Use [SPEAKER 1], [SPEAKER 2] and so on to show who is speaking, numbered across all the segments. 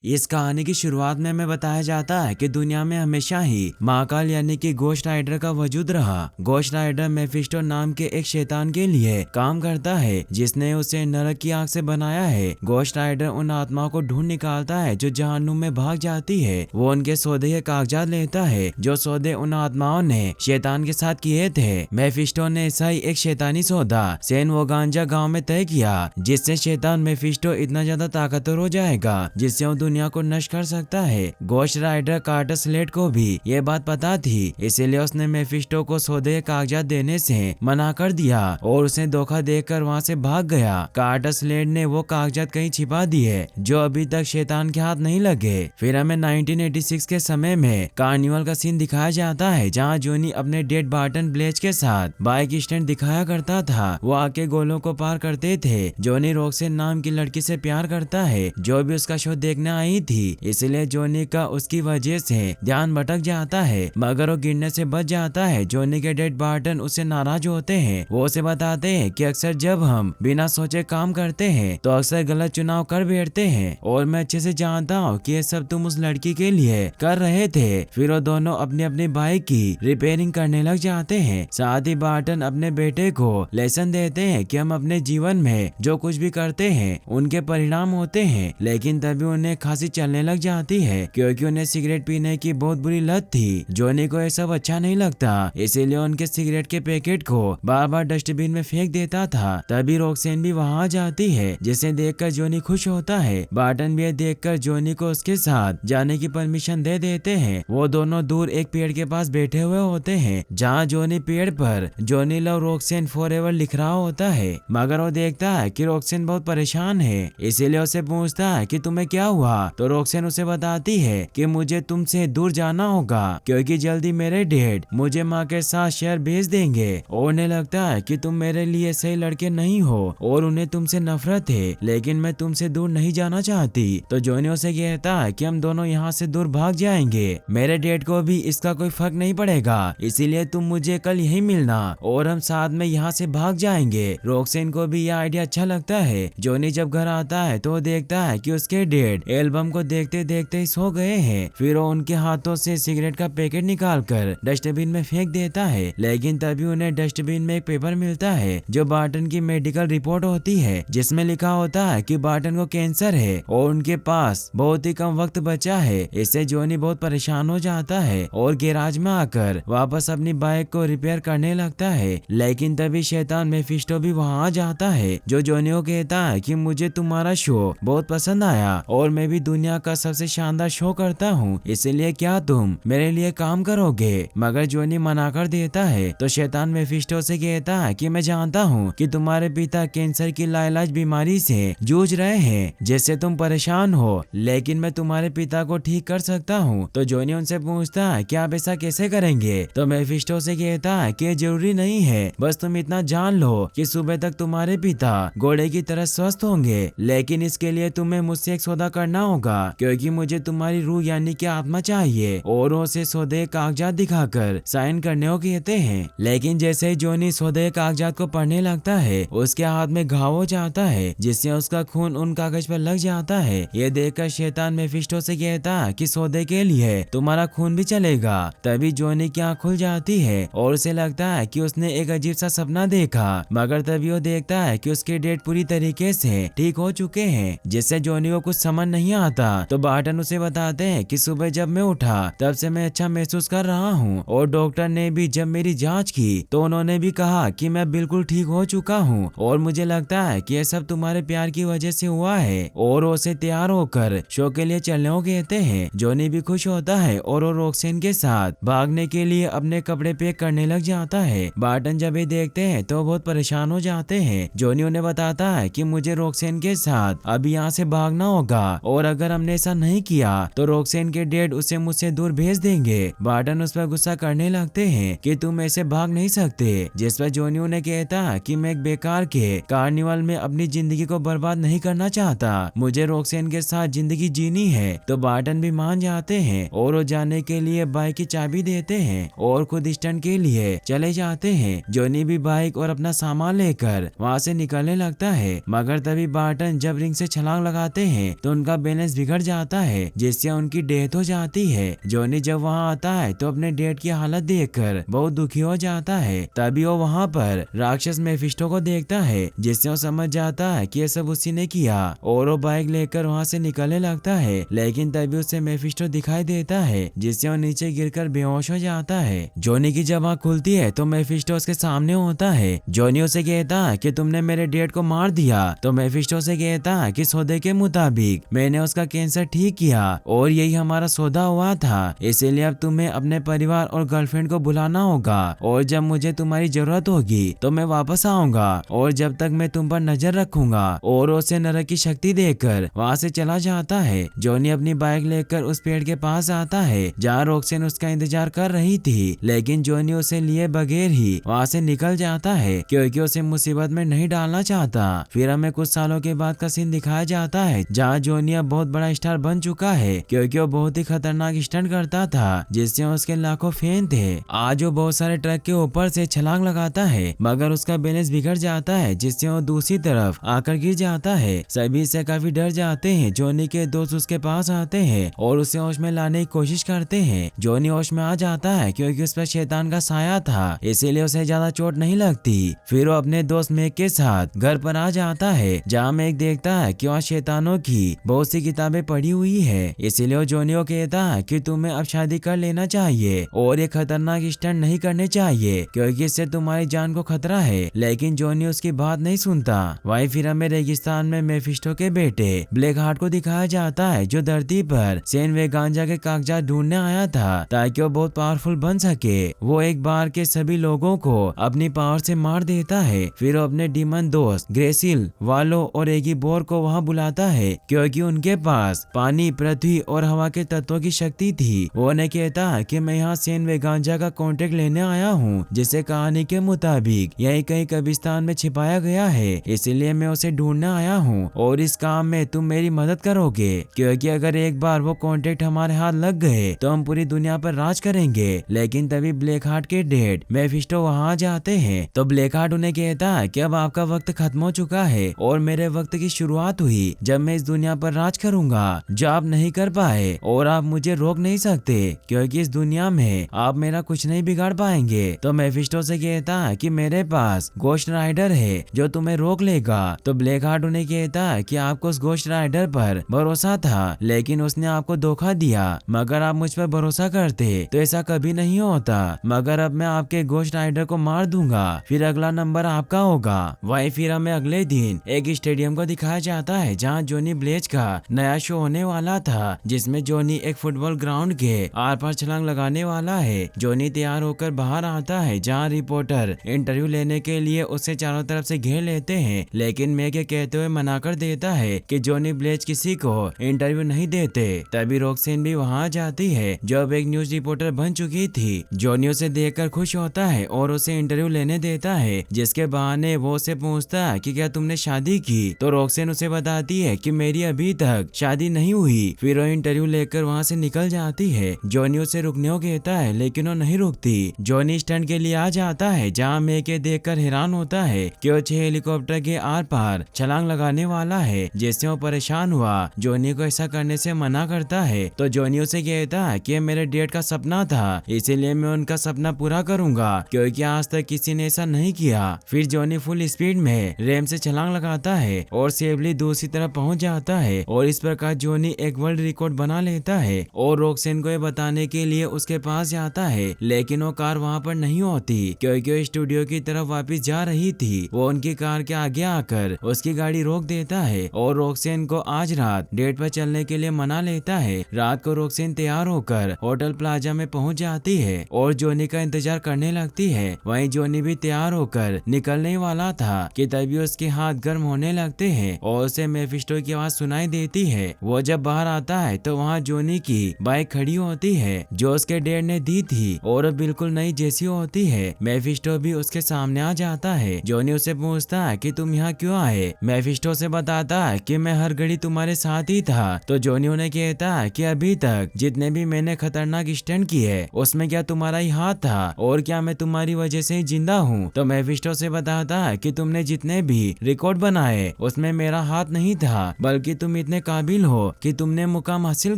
[SPEAKER 1] इस कहानी की शुरुआत में हमें बताया जाता है कि दुनिया में हमेशा ही महाकाल यानी कि घोस्ट राइडर का वजूद रहा। घोस्ट राइडर मेफिस्टो नाम के एक शैतान के लिए काम करता है जिसने उसे नरक की आग से बनाया है। घोस्ट राइडर उन आत्माओं को ढूंढ निकालता है जो जहन्नुम में भाग जाती है। वो उनके सौदे के कागजात लेता है जो सौदे उन आत्माओं ने शैतान के साथ किए थे। मेफिस्टो ने ऐसा ही एक शैतानी सौदा सैन वोगांजा गाँव में तय किया जिससे शैतान मेफिस्टो इतना ज्यादा ताकतवर हो जाएगा जिससे वो दुनिया को नष्ट कर सकता है। घोस्ट राइडर कार्टर स्लेट को भी ये बात पता थी, इसीलिए उसने मेफिस्टो को सौदे के कागजात देने से मना कर दिया और उसे धोखा देकर वहाँ से भाग गया। कार्टर स्लेट ने वो कागजात कहीं छिपा दिए जो अभी तक शैतान के हाथ नहीं लगे। फिर हमें 1986 के समय में कार्निवल का सीन दिखाया जाता है जहाँ जोनी अपने डेड बार्टन ब्लेच के साथ बाइक स्टैंड दिखाया करता था। वो आके गोलों को पार करते थे। जोनी रॉक्सेन नाम की लड़की से प्यार करता है जो भी उसका शो देखने आई थी, इसलिए जोनी का उसकी वजह से ध्यान भटक जाता है मगर वो गिरने से बच जाता है। जोनी के डेड बार्टन उससे नाराज होते हैं। वो उसे बताते हैं कि अक्सर जब हम बिना सोचे काम करते हैं तो अक्सर गलत चुनाव कर बैठते हैं और मैं अच्छे से जानता हूँ कि ये सब तुम उस लड़की के लिए कर रहे थे। फिर वो दोनों अपनी अपनी बाइक की रिपेयरिंग करने लग जाते हैं। साथ ही बार्टन अपने बेटे को लेसन देते हैं कि हम अपने जीवन में जो कुछ भी करते हैं उनके परिणाम होते हैं। लेकिन तभी उन्हें खांसी चलने लग जाती है क्योंकि उन्हें सिगरेट पीने की बहुत बुरी लत थी। जोनी को ये सब अच्छा नहीं लगता, इसीलिए उनके सिगरेट के पैकेट को बार बार डस्टबिन में फेंक देता था। तभी रॉक्सेन भी वहाँ जाती है जिसे देखकर जोनी खुश होता है। बार्टन भी देखकर जोनी को उसके साथ जाने की परमिशन दे देते हैं। वो दोनों दूर एक पेड़ के पास बैठे हुए होते हैं जहाँ जोनी पेड़ पर जोनी लव रॉक्सेन फॉरएवर लिख रहा होता है मगर वो देखता है कि रॉक्सेन बहुत परेशान है, इसीलिए उसे पूछता है कि तुम्हें क्या हुआ। तो रॉक्सेन उसे बताती है कि मुझे तुमसे दूर जाना होगा क्योंकि जल्दी मेरे डैड मुझे माँ के साथ शहर भेज देंगे और उन्हें लगता है कि तुम मेरे लिए सही लड़के नहीं हो और उन्हें तुमसे नफरत है, लेकिन मैं तुमसे दूर नहीं जाना चाहती। तो जोनी उसे कहता है कि हम दोनों यहाँ से दूर भाग जाएंगे, मेरे डैड को भी इसका कोई फर्क नहीं पड़ेगा, इसीलिए तुम मुझे कल यही मिलना और हम साथ में यहाँ से भाग जाएंगे। रॉक्सेन को भी यह आइडिया अच्छा लगता है। जोनी जब घर आता है तो देखता है कि उसके डैड एल्बम को देखते देखते ही सो गए हैं। फिर वो उनके हाथों से सिगरेट का पैकेट निकालकर डस्टबिन में फेंक देता है, लेकिन तभी उन्हें डस्टबिन में एक पेपर मिलता है जो बार्टन की मेडिकल रिपोर्ट होती है जिसमें लिखा होता है कि बार्टन को कैंसर है और उनके पास बहुत ही कम वक्त बचा है। इससे जोनी बहुत परेशान हो जाता है और गैराज में आकर वापस अपनी बाइक को रिपेयर करने लगता है। लेकिन तभी शैतान मेफिस्टो भी वहाँ आ जाता है जो जोनी को कहता है कि मुझे तुम्हारा शो बहुत पसंद आया और मैं भी दुनिया का सबसे शानदार शो करता हूँ, इसलिए क्या तुम मेरे लिए काम करोगे। मगर जोनी मना कर देता है। तो शैतान मेफिस्टो से कहता है कि मैं जानता हूँ कि तुम्हारे पिता कैंसर की लाइलाज बीमारी से जूझ रहे हैं जिससे तुम परेशान हो, लेकिन मैं तुम्हारे पिता को ठीक कर सकता हूँ। तो जोनी उनसे पूछता है कि आप ऐसा कैसे करेंगे। तो मेफिस्टो से कहता है कि जरूरी नहीं है, बस तुम इतना जान लो कि सुबह तक तुम्हारे पिता घोड़े की तरह स्वस्थ होंगे, लेकिन इसके लिए तुम्हें मुझसे एक सौदा करना होगा क्योंकि मुझे तुम्हारी रूह यानी कि आत्मा चाहिए। और उसे सौदे कागजात दिखाकर साइन करने को कहते हैं। लेकिन जैसे ही जोनी सौदे कागजात को पढ़ने लगता है उसके हाथ में घाव हो जाता है जिससे उसका खून उन कागज पर लग जाता है। ये देखकर शैतान मेफिस्टो से कहता है कि सौदे के लिए तुम्हारा खून भी चलेगा। तभी जोनी की आँख खुल जाती है और उसे लगता है कि उसने एक अजीब सा सपना देखा, मगर तभी वो देखता है कि उसके डेड पूरी तरीके से ठीक हो चुके हैं जिससे जोनी को कुछ समझ नहीं आता। तो बार्टन उसे बताते हैं कि सुबह जब मैं उठा तब से मैं अच्छा महसूस कर रहा हूँ और डॉक्टर ने भी जब मेरी जांच की तो उन्होंने भी कहा कि मैं बिल्कुल ठीक हो चुका हूँ और मुझे लगता है कि ये सब तुम्हारे प्यार की वजह से हुआ है। और उसे तैयार होकर शो के लिए चलने को कहते हैं। जोनी भी खुश होता है और वो रॉक्सेन के साथ भागने के लिए अपने कपड़े पैक करने लग जाता है। बार्टन जब ये देखते हैं तो बहुत परेशान हो जाते हैं। जोनी उन्हें बताता है कि मुझे रॉक्सेन के साथ अभी यहाँ से भागना होगा और अगर हमने ऐसा नहीं किया तो रॉक्सेन के डैड उसे मुझसे दूर भेज देंगे। बार्टन उस पर गुस्सा करने लगते हैं कि तुम ऐसे भाग नहीं सकते, जिस पर जोनी उन्हें कहता है कि मैं एक बेकार के कार्निवल में अपनी जिंदगी को बर्बाद नहीं करना चाहता, मुझे रॉक्सेन के साथ जिंदगी जीनी है। तो बार्टन भी मान जाते हैं और वो जाने के लिए बाइक की चाबी देते हैं और खुद स्टंट के लिए चले जाते हैं। जोनी भी बाइक और अपना सामान लेकर वहाँ से निकलने लगता है, मगर तभी बार्टन जब रिंग से छलांग लगाते हैं तो उनका बैलेंस बिगड़ जाता है जिससे उनकी डेथ हो जाती है। जॉनी जब वहाँ आता है तो अपने डैड की हालत देखकर बहुत दुखी हो जाता है। तभी वो वहाँ पर राक्षस मेफिस्टो को देखता है जिससे वो समझ जाता है कि ये सब उसी ने किया और वो बाइक लेकर वहाँ से निकलने लगता है। लेकिन तभी उसे मेफिस्टो दिखाई देता है जिससे वो नीचे गिरकर बेहोश हो जाता है। जॉनी की जब आँख खुलती है तो मेफिस्टो उसके सामने होता है। जॉनी उसे कहता है कि तुमने मेरे डैड को मार दिया। तो मेफिस्टो से कहता है कि सौदे के मुताबिक मैंने उसका कैंसर ठीक किया और यही हमारा सौदा हुआ था, इसीलिए अब तुम्हें अपने परिवार और गर्लफ्रेंड को बुलाना होगा और जब मुझे तुम्हारी जरूरत होगी तो मैं वापस आऊंगा और जब तक मैं तुम पर नजर रखूंगा। और उसे नरक की शक्ति देकर वहाँ से चला जाता है। जॉनी अपनी बाइक लेकर उस पेड़ के पास आता है जहाँ रॉक्सेन उसका इंतजार कर रही थी, लेकिन जॉनी उसे लिए बगैर ही वहाँ से निकल जाता है क्योंकि उसे मुसीबत में नहीं डालना चाहता। फिर हमें कुछ सालों के बाद का सीन दिखाया जाता है जहाँ जॉनी अब बहुत बड़ा स्टार बन चुका है क्योंकि वो बहुत ही खतरनाक स्टंट करता था जिससे उसके लाखों फैन थे। आज वो बहुत सारे ट्रक के ऊपर से छलांग लगाता है मगर उसका बैलेंस बिगड़ जाता है जिससे वो दूसरी तरफ आकर गिर जाता है। सभी इससे काफी डर जाते हैं। जॉनी के दोस्त उसके पास आते हैं और उसे होश में लाने की कोशिश करते हैं। जॉनी होश में आ जाता है क्योंकि उस पर शैतान का साया था, इसीलिए उसे ज्यादा चोट नहीं लगती। फिर वो अपने दोस्त मेक के साथ घर पर आ जाता है जहाँ मेक देखता है कि वहाँ शैतानों की बहुत सी किताबें पड़ी हुई है, इसीलिए वो जॉनी को कहता है कि तुम्हें अब शादी कर लेना चाहिए और ये खतरनाक स्टंट नहीं करने चाहिए क्योंकि इससे तुम्हारी जान को खतरा है। लेकिन जॉनी उसकी बात नहीं सुनता। वहीं फिर हमें रेगिस्तान में मेफिस्टो के बेटे ब्लैक हार्ट को दिखाया जाता है जो धरती पर सेन वेगांजा के कागजात ढूंढने आया था ताकि वो बहुत पावरफुल बन सके। वो एक बार के सभी लोगों को अपनी पावर से मार देता है। फिर वो अपने डीमन दोस्त ग्रेसिल, वालो और एगी बोर को वहाँ बुलाता है क्योंकि उनके पास पानी, पृथ्वी और हवा के तत्वों की शक्ति थी। वो उन्हें कहता है कि मैं यहाँ सेन वेगांजा का कॉन्ट्रैक्ट लेने आया हूँ जिसे कहानी के मुताबिक यही कहीं कब्रिस्तान में छिपाया गया है, इसीलिए मैं उसे ढूंढने आया हूँ और इस काम में तुम मेरी मदद करोगे क्योंकि अगर एक बार वो कॉन्ट्रैक्ट हमारे हाथ लग गए तो हम पूरी दुनिया पर राज करेंगे। लेकिन तभी ब्लैक हार्ट के डैड मेफिस्टो वहाँ जाते हैं तो ब्लैक हार्ट उन्हें कहता है कि अब आपका वक्त खत्म हो चुका है और मेरे वक्त की शुरुआत हुई जब मैं इस दुनिया पर राज करूंगा जो आप नहीं कर पाए और आप मुझे रोक नहीं सकते क्योंकि इस दुनिया में आप मेरा कुछ नहीं बिगाड़ पाएंगे। तो मेफिस्टो से कहता है कि मेरे पास गोस्ट राइडर है जो तुम्हें रोक लेगा। तो ब्लैक हार्ट उन्हें कहता है कि आपको उस गोस्ट राइडर पर भरोसा था लेकिन उसने आपको धोखा दिया, मगर आप मुझ पर भरोसा करते तो ऐसा कभी नहीं होता। मगर अब मैं आपके गोस्ट राइडर को मार दूंगा, फिर अगला नंबर आपका होगा। वहीं फिर हमें अगले दिन एक स्टेडियम को दिखाया जाता है जहाँ जॉनी ब्लेज का नया शो होने वाला था जिसमें जॉनी एक फुटबॉल ग्राउंड के आर पार छलांग लगाने वाला है। जॉनी तैयार होकर बाहर आता है जहाँ रिपोर्टर इंटरव्यू लेने के लिए उसे चारों तरफ से घेर लेते हैं, लेकिन मैं के कहते हुए मना कर देता है कि जॉनी ब्लेज किसी को इंटरव्यू नहीं देते। तभी रॉक्सेन भी वहाँ जाती है जो अब एक न्यूज रिपोर्टर बन चुकी थी। जॉनी उसे देखकर खुश होता है और उसे इंटरव्यू लेने देता है, जिसके बहाने वो उसे पूछता है कि क्या तुमने शादी की। तो रॉक्सेन उसे बताती है कि मेरी अभी तक शादी नहीं हुई। फिर वो इंटरव्यू लेकर वहाँ से निकल जाती है। जॉनी उसे रुकने को कहता है लेकिन वो नहीं रुकती। जॉनी स्टंट के लिए आ जाता है जहाँ मेके देखकर हैरान होता है कि वो 6 हेलीकॉप्टर के आर पार छलांग लगाने वाला है, जिससे वो परेशान हुआ जॉनी को ऐसा करने से मना करता है। तो जॉनी उसे कहता है कि मेरे डैड का सपना था, इसीलिए मैं उनका सपना पूरा करूंगा क्योंकि आज तक किसी ने ऐसा नहीं किया। फिर जॉनी फुल स्पीड में रैंप से छलांग लगाता है और सेफली दूसरी तरफ पहुंच जाता है और इस प्रकार जॉनी एक वर्ल्ड रिकॉर्ड बना लेता है और रॉक्सेन को ये बताने के लिए उसके पास जाता है, लेकिन वो कार वहाँ पर नहीं होती क्योंकि वो स्टूडियो की तरफ वापस जा रही थी। वो उनकी कार के आगे आकर उसकी गाड़ी रोक देता है और रॉक्सेन को आज रात डेट पर चलने के लिए मना लेता है। रात को रॉक्सेन तैयार होकर होटल प्लाजा में पहुंच जाती है और जॉनी का इंतजार करने लगती है। वहीं जॉनी भी तैयार होकर निकलने वाला था कि तभी उसके हाथ गर्म होने लगते हैं और उसे मेफिस्टो की आवाज सुनाई देती है। वो जब बाहर आता है तो वहाँ जॉनी की बाइक खड़ी होती है जो उसके डैड ने दी थी और बिल्कुल नई जैसी होती है। मेफिस्टो भी उसके सामने आ जाता है। जॉनी उसे पूछता है कि तुम यहाँ क्यों आए। मेफिस्टो से बताता है कि मैं हर घड़ी तुम्हारे साथ ही था। तो जॉनी उन्हें कहता है कि अभी तक जितने भी मैंने खतरनाक स्टंट किए उसमें क्या तुम्हारा ही हाथ था और क्या मैं तुम्हारी वजह से ही जिंदा हूँ। तो मेफिस्टो से बताता है कि तुमने जितने भी रिकॉर्ड बनाए उसमें मेरा हाथ नहीं था, बल्कि तुम इतने इतने काबिल हो कि तुमने मुकाम हासिल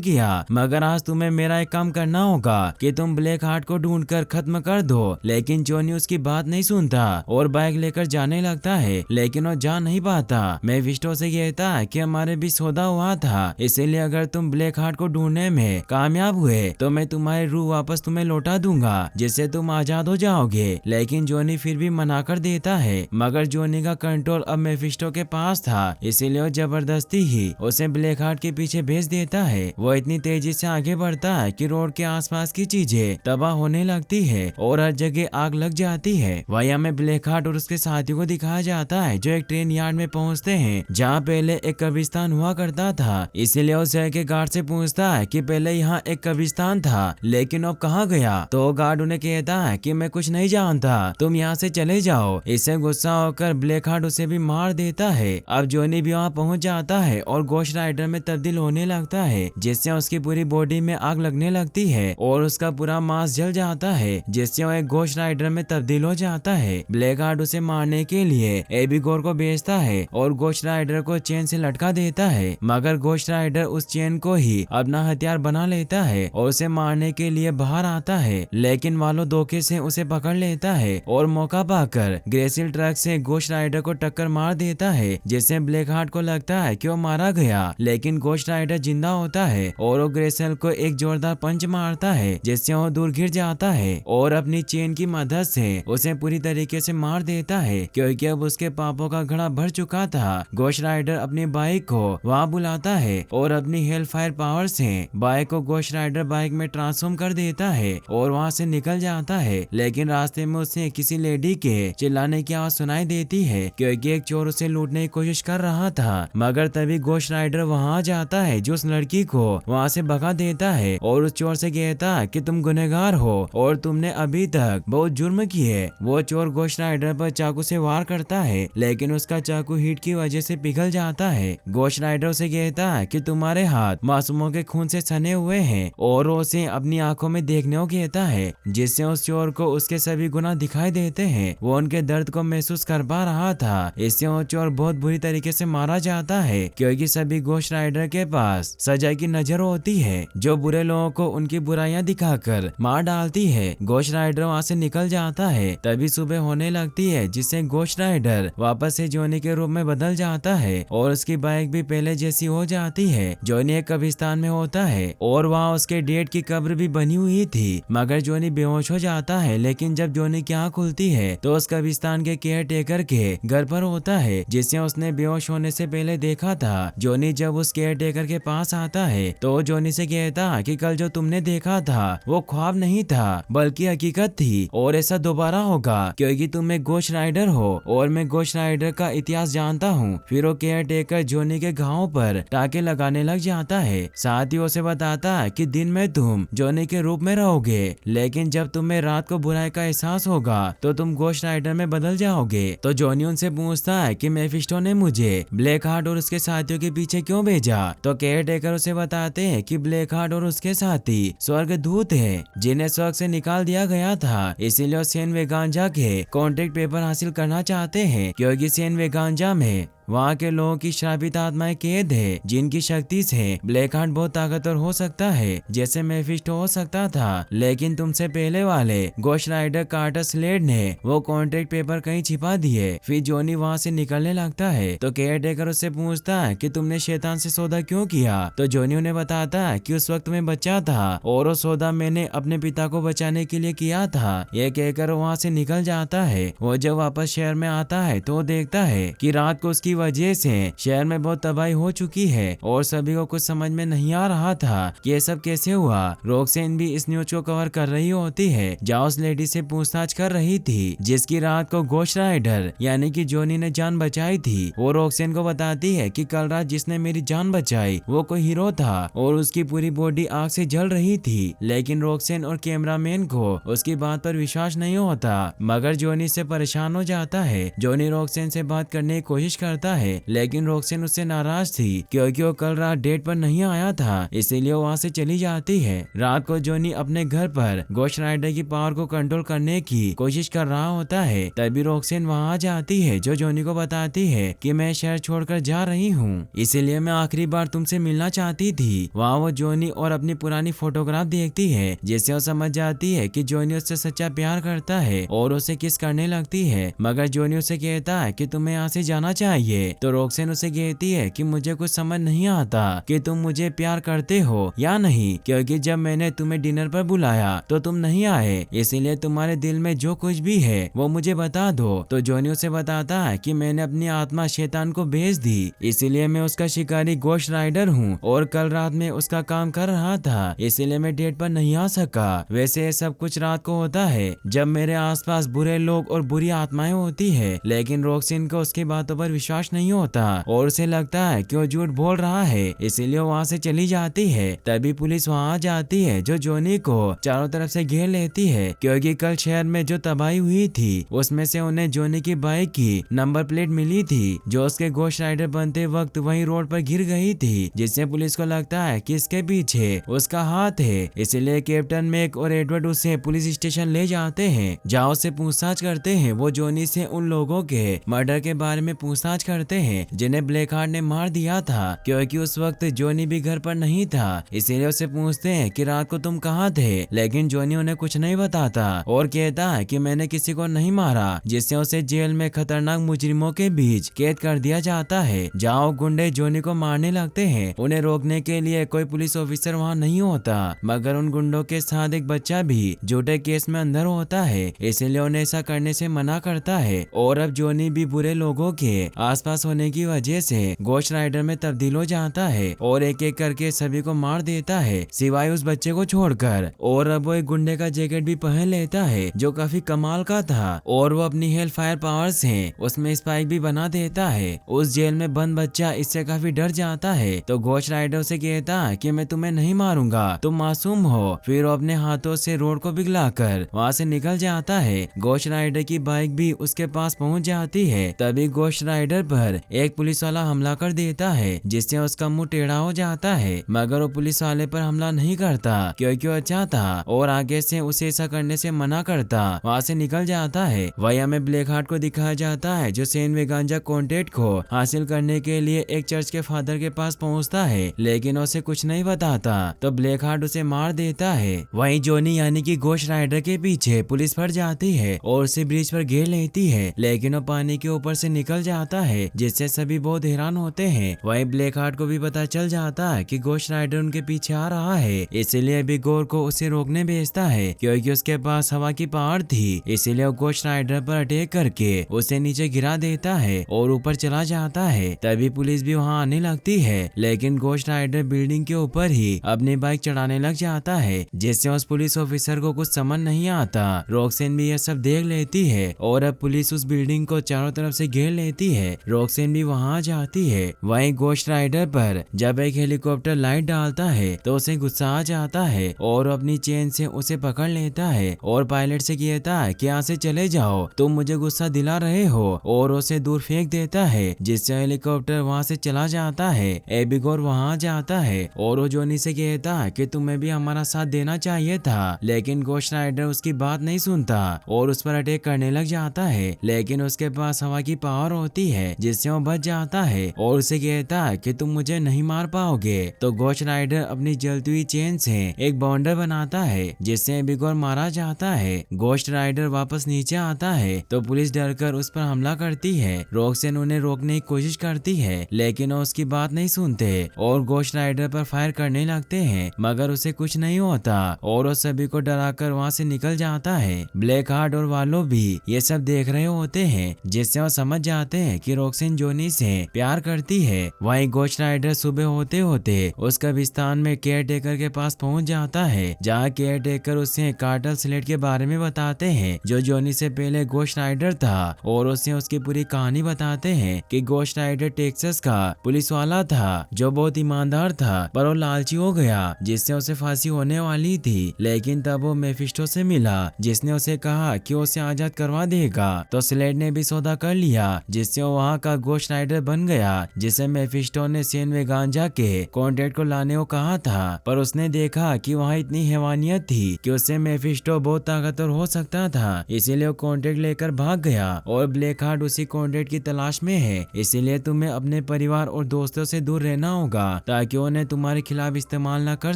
[SPEAKER 1] किया, मगर आज तुम्हें मेरा एक काम करना होगा कि तुम ब्लैक हार्ट को ढूंढकर खत्म कर दो। लेकिन जॉनी उसकी बात नहीं सुनता और बाइक लेकर जाने लगता है, लेकिन वो जा नहीं पाता। मेफिस्टो से कहता है कि हमारे बीच सौदा हुआ था, इसीलिए अगर तुम ब्लैक हार्ट को ढूंढने में कामयाब हुए तो मैं तुम्हारी रूह वापस तुम्हें लौटा दूंगा, जिससे तुम आजाद हो जाओगे। लेकिन जॉनी फिर भी मना कर देता है, मगर जॉनी का कंट्रोल अब मेफिस्टो के पास था, इसीलिए वो जबरदस्ती ही उसे ब्लैक हार्ट के पीछे भेज देता है। वो इतनी तेजी से आगे बढ़ता है कि रोड के आसपास की चीजें तबाह होने लगती है और हर जगह आग लग जाती है। वही हमें ब्लैक हार्ट और उसके साथियों को दिखाया जाता है जो एक ट्रेन यार्ड में पहुंचते हैं, जहां पहले एक कब्रिस्तान हुआ करता था। इसीलिए उस शहर के गार्ड से पूछता है कि पहले यहाँ एक कब्रिस्तान था, लेकिन अब कहाँ गया। तो गार्ड उन्हें कहता है कि मैं कुछ नहीं जानता, तुम यहाँ से चले जाओ। इससे गुस्सा होकर ब्लैक हार्ट उसे भी मार देता है। अब जॉनी भी वहाँ पहुँच जाता है और घोस्ट राइडर में तब्दील होने लगता है, जिससे उसकी पूरी बॉडी में आग लगने लगती है और उसका पूरा मांस जल जाता है, जिससे वो एक घोस्ट राइडर में तब्दील हो जाता है। ब्लैक हार्ट उसे मारने के लिए एबिगोर को भेजता है और घोस्ट राइडर को चेन से लटका देता है, मगर घोस्ट राइडर उस चेन को ही अपना हथियार बना लेता है और उसे मारने के लिए बाहर आता है। लेकिन वालो धोखे से उसे पकड़ लेता है और मौका पाकर ग्रेसिल ट्रक से घोस्ट राइडर को टक्कर मार देता है, जिससे ब्लैक हार्ट को लगता है कि वो मारा गया। लेकिन घोस्ट राइडर जिंदा होता है और वो ग्रेसिल को एक जोरदार पंच मारता है, जिससे वो दूर गिर जाता है और अपनी चेन की मदद से उसे पूरी तरीके से मार देता है, क्योंकि अब उसके पापों का घड़ा भर चुका था। घोस्ट राइडर अपनी बाइक को वहाँ बुलाता है और अपनी हेल फायर पावर से बाइक को घोस्ट राइडर बाइक में ट्रांसफॉर्म कर देता है और वहाँ से निकल जाता है। लेकिन रास्ते में उसे किसी लेडी के चिल्लाने की आवाज सुनाई देती है, क्योंकि एक चोर उसे लूटने की कोशिश कर रहा था। मगर तभी घोस्ट राइडर वहाँ जाता है, जो उस लड़की को वहाँ से भगा देता है और उस चोर से कहता है कि तुम गुनहगार हो और तुमने अभी तक बहुत जुर्म किए। वो चोर घोस्ट राइडर पर चाकू से वार करता है, लेकिन उसका चाकू हीट की वजह से पिघल जाता है। घोस्ट राइडर उसे कहता है कि तुम्हारे हाथ मासूमों के खून से सने हुए हैं और उसे अपनी आंखों में देखने को कहता है, जिससे उस चोर को उसके सभी गुनाह दिखाई देते हैं। वो उनके दर्द को महसूस कर पा रहा था। इससे वो चोर बहुत बुरी तरीके से मारा जाता है, क्योंकि सभी घोस्ट राइडर के पास सजा की नजर होती है, जो बुरे लोगों को उनकी बुराइयां दिखाकर मार डालती है। घोस्ट राइडर वहाँ से निकल जाता है। तभी सुबह होने लगती है, जिससे घोस्ट राइडर वापस से जॉनी के रूप में बदल जाता है और उसकी बाइक भी पहले जैसी हो जाती है। जॉनी एक कब्रिस्तान में होता है और वहाँ उसके डेड की कब्र भी बनी हुई थी, मगर जॉनी बेहोश हो जाता है। लेकिन जब जॉनी की आँख खुलती है तो उस कब्रिस्तान के केयर टेकर के घर पर होता है, जिसे उसने बेहोश होने से पहले देखा था। जॉनी जब उस केयर टेकर के पास आता है तो जॉनी से कहता कि कल जो तुमने देखा था वो ख्वाब नहीं था बल्कि हकीकत थी, और ऐसा दोबारा होगा क्योंकि तुम एक घोस्ट राइडर हो और मैं घोस्ट राइडर का इतिहास जानता हूँ। फिर वो केयर टेकर जॉनी के घावों पर टाके लगाने लग जाता है। साथ ही उसे बताता है कि दिन में तुम जॉनी के रूप में रहोगे, लेकिन जब तुम्हें रात को बुराई का एहसास होगा तो तुम घोस्ट राइडर में बदल जाओगे। तो जॉनी उनसे पूछता है कि मेफिस्टो ने मुझे ब्लैक हार्ट और उसके साथियों के पीछे क्यों भेजा। तो केयर टेकर उसे बताते हैं कि ब्लैक हार्ट और उसके साथी स्वर्ग दूत है, जिन्हें स्वर्ग से निकाल दिया गया था। इसीलिए सेन वेगांजा के कॉन्ट्रैक्ट पेपर हासिल करना चाहते हैं, क्योंकि सेन वेगांजा में वहाँ के लोगों की श्रापित आत्माएं कैद है, जिनकी शक्ति से ब्लैक हार्ट बहुत ताकतवर हो सकता है, जैसे मेफिस्टो हो सकता था। लेकिन तुमसे पहले वाले घोस्ट राइडर कार्टर स्लेड ने वो कॉन्ट्रैक्ट पेपर कहीं छिपा दिए। फिर जॉनी वहाँ से निकलने लगता है तो केयर टेकर उससे पूछता है कि तुमने शैतान से सौदा क्यों किया। तो जॉनी उन्हें बताता है कि उस वक्त मैं बच्चा था और वो सौदा मैंने अपने पिता को बचाने के लिए किया था। ये कहकर वहाँ से निकल जाता है। वो जब वापस शहर में आता है तो देखता है कि रात को उसकी वजह से शहर में बहुत तबाही हो चुकी है और सभी को कुछ समझ में नहीं आ रहा था कि ये सब कैसे हुआ। रॉक्सेन भी इस न्यूज को कवर कर रही होती है, जहाँ उस लेडी से पूछताछ कर रही थी जिसकी रात को घोस्ट राइडर यानी कि जॉनी ने जान बचाई थी। वो रॉक्सेन को बताती है कि कल रात जिसने मेरी जान बचाई वो कोई हीरो था और उसकी पूरी बॉडी आग से जल रही थी। लेकिन रॉक्सेन और कैमरामैन को उसकी बात पर विश्वास नहीं होता, मगर जॉनी से परेशान हो जाता है। जॉनी रॉक्सेन से बात करने की कोशिश करता देता है, लेकिन रॉक्सिन उससे नाराज थी क्योंकि वो कल रात डेट पर नहीं आया था, इसीलिए वहाँ से चली जाती है। रात को जॉनी अपने घर पर घोस्ट राइडर की पावर को कंट्रोल करने की कोशिश कर रहा होता है, तभी रॉक्सिन वहाँ जाती है जो जॉनी को बताती है कि मैं शहर छोड़कर जा रही हूँ, इसीलिए मैं आखिरी बार तुमसे मिलना चाहती थी। वहाँ वो जॉनी और अपनी पुरानी फोटोग्राफ देखती है, जिससे वो समझ जाती है कि जॉनी उससे सच्चा प्यार करता है और उसे किस करने लगती है। मगर जॉनी उसे कहता है कि तुम्हें यहाँ से जाना चाहिए, तो रॉक्सिन उसे कहती है कि मुझे कुछ समझ नहीं आता कि तुम मुझे प्यार करते हो या नहीं, क्योंकि जब मैंने तुम्हें डिनर पर बुलाया तो तुम नहीं आए, इसीलिए तुम्हारे दिल में जो कुछ भी है वो मुझे बता दो। तो जॉनी उसे बताता है कि मैंने अपनी आत्मा शैतान को भेज दी, इसीलिए मैं उसका शिकारी घोस्ट राइडर हूँ और कल रात में उसका काम कर रहा था, इसीलिए मैं डेट पर नहीं आ सका। वैसे ये सब कुछ रात को होता है जब मेरे आसपास बुरे लोग और बुरी आत्माएं होती है, लेकिन रॉक्सिन को उसकी बातों पर विश्वास नहीं होता और उसे लगता है कि वो झूठ बोल रहा है, इसीलिए वहाँ से चली जाती है। तभी पुलिस वहाँ जाती है जो जॉनी को चारों तरफ से घेर लेती है, क्योंकि कल शहर में जो तबाही हुई थी उसमें से उन्हें जॉनी की बाइक की नंबर प्लेट मिली थी जो उसके घोस्ट राइडर बनते वक्त वही रोड पर गिर गई थी, जिससे पुलिस को लगता है कि इसके पीछे उसका हाथ है। इसलिए कैप्टन मैक और एडवर्ड उसे पुलिस स्टेशन ले जाते हैं, जहाँ उससे पूछताछ करते हैं। वो जॉनी से उन लोगों के मर्डर के बारे में पूछताछ करते हैं जिन्हें ब्लैक हार्ट ने मार दिया था, क्योंकि उस वक्त जॉनी भी घर पर नहीं था। इसीलिए उससे पूछते हैं कि रात को तुम कहाँ थे, लेकिन जॉनी उन्हें कुछ नहीं बताता और कहता है कि मैंने किसी को नहीं मारा, जिससे उसे जेल में खतरनाक मुजरिमों के बीच कैद कर दिया जाता है, जहाँ गुंडे जॉनी को मारने लगते हैं। उन्हें रोकने के लिए कोई पुलिस ऑफिसर वहाँ नहीं होता, मगर उन गुंडों के साथ एक बच्चा भी झूठे केस में अंदर होता है, इसलिए उन्हें ऐसा करने से मना करता है। और अब जॉनी भी बुरे लोगों के आसपास होने की वजह से घोस्ट राइडर में तब्दील हो जाता है और एक एक करके सभी को मार देता है, सिवाय उस बच्चे को छोड़कर। और अब वो एक गुंडे का जैकेट भी पहन लेता है जो काफी कमाल का था, और वो अपनी हेल फायर पावर से उसमें स्पाइक भी बना देता है। उस जेल में बंद बच्चा इससे काफी डर जाता है, तो घोस्ट राइडर से कहता है कि मैं तुम्हें नहीं मारूंगा, तुम मासूम हो। फिर वो अपने हाथों से रोड को पिघलाकर वहाँ से निकल जाता है। घोस्ट राइडर की बाइक भी उसके पास पहुँच जाती है। तभी घोस्ट राइडर पर एक पुलिस वाला हमला कर देता है, जिससे उसका मुंह टेढ़ा हो जाता है, मगर वो पुलिस वाले पर हमला नहीं करता क्योंकि वो अच्छा था और आगे से उसे ऐसा करने से मना करता वहाँ से निकल जाता है। वही हमें ब्लैक हार्ट को दिखाया जाता है जो सेन वेगांजा कॉन्टेक्ट को हासिल करने के लिए एक चर्च के फादर के पास पहुँचता है, लेकिन उसे कुछ नहीं बताता, तो ब्लैक हार्ट उसे मार देता है। वहीं जॉनी यानी कि घोस्ट राइडर के पीछे पुलिस पड़ जाती है और उसे ब्रिज पर घेर लेती है, लेकिन वो पानी के ऊपर से निकल जाता है, जिससे सभी बहुत हैरान होते हैं। वहीं ब्लैक हार्ट को भी पता चल जाता है कि घोस्ट राइडर उनके पीछे आ रहा है, इसलिए बिगोर को उसे रोकने भेजता है, क्योंकि उसके पास हवा की पावर थी। इसीलिए वो घोस्ट राइडर पर अटैक करके उसे नीचे गिरा देता है और ऊपर चला जाता है। तभी पुलिस भी वहाँ आने लगती है, लेकिन घोस्ट राइडर बिल्डिंग के ऊपर ही अपनी बाइक चढ़ाने लग जाता है, जिससे उस पुलिस ऑफिसर को कुछ समझ नहीं आता। रॉक्सिन भी यह सब देख लेती है और अब पुलिस उस बिल्डिंग को चारों तरफ से घेर लेती है। रॉक्सिन भी वहाँ जाती है। वहीं घोस्ट राइडर पर जब एक हेलीकॉप्टर लाइट डालता है तो उसे गुस्सा आ जाता है और अपनी चेन से उसे पकड़ लेता है और पायलट से कहता है कि यहाँ से चले जाओ, तुम मुझे गुस्सा दिला रहे हो, और उसे दूर फेंक देता है, जिससे हेलीकॉप्टर वहाँ से चला जाता है। एबिगोर वहाँ जाता है और वो जॉनी से कहता है कि तुम्हें भी हमारा साथ देना चाहिए था, लेकिन घोस्ट राइडर उसकी बात नहीं सुनता और उस पर अटैक करने लग जाता है, लेकिन उसके पास हवा की पावर होती है जिससे वो बच जाता है और उसे कहता है कि तुम मुझे नहीं मार पाओगे। तो घोस्ट राइडर अपनी जलती हुई चेन से एक बाउंडर बनाता है, जिससे एबिगोर मारा जाता है। घोस्ट राइडर वापस नीचे आता है तो पुलिस डरकर उस पर हमला करती है। रॉक्सिन उन्हें रोकने की कोशिश करती है, लेकिन वो उसकी बात नहीं सुनते और घोस्ट राइडर पर फायर करने लगते हैं, मगर उसे कुछ नहीं होता और वो सभी को डराकर वहाँ से निकल जाता है। ब्लैक हार्ट और वालो भी ये सब देख रहे होते हैं, जिससे वो समझ जाते हैं कि रॉक्सिन जॉनी से प्यार करती है। वहीं घोस्ट राइडर सुबह होते होते उस कब्रिस्तान में केयर टेकर के पास पहुंच जाता है, जहाँ केयर टेकर उसे कार्टर स्लेट के बारे में बताते हैं जो जॉनी से पहले घोस्ट राइडर था, और उसे उसकी पूरी कहानी बताते हैं कि घोस्ट राइडर टेक्सास का पुलिस वाला था जो बहुत ईमानदार था, पर वो लालची हो गया जिससे उसे फांसी होने वाली थी। लेकिन तब वो मेफिस्टो से मिला जिसने उसे कहा कि उसे आजाद करवा देगा, तो स्लेट ने भी सौदा कर लिया जिससे वो वहाँ वहाँ का गोश्त राइडर बन गया, जिसे मेफिस्टो ने सेन वेगांजा के कॉन्ट्रैक्ट को लाने को कहा था। पर उसने देखा कि वहाँ इतनी हैवानियत थी कि उससे मेफिस्टो बहुत ताकतवर हो सकता था, इसीलिए वो कॉन्ट्रैक्ट लेकर भाग गया और ब्लैक हार्ट उसी कॉन्ट्रैक्ट की तलाश में है। इसीलिए तुम्हें अपने परिवार और दोस्तों से दूर रहना होगा ताकि उन्हें तुम्हारे खिलाफ इस्तेमाल न कर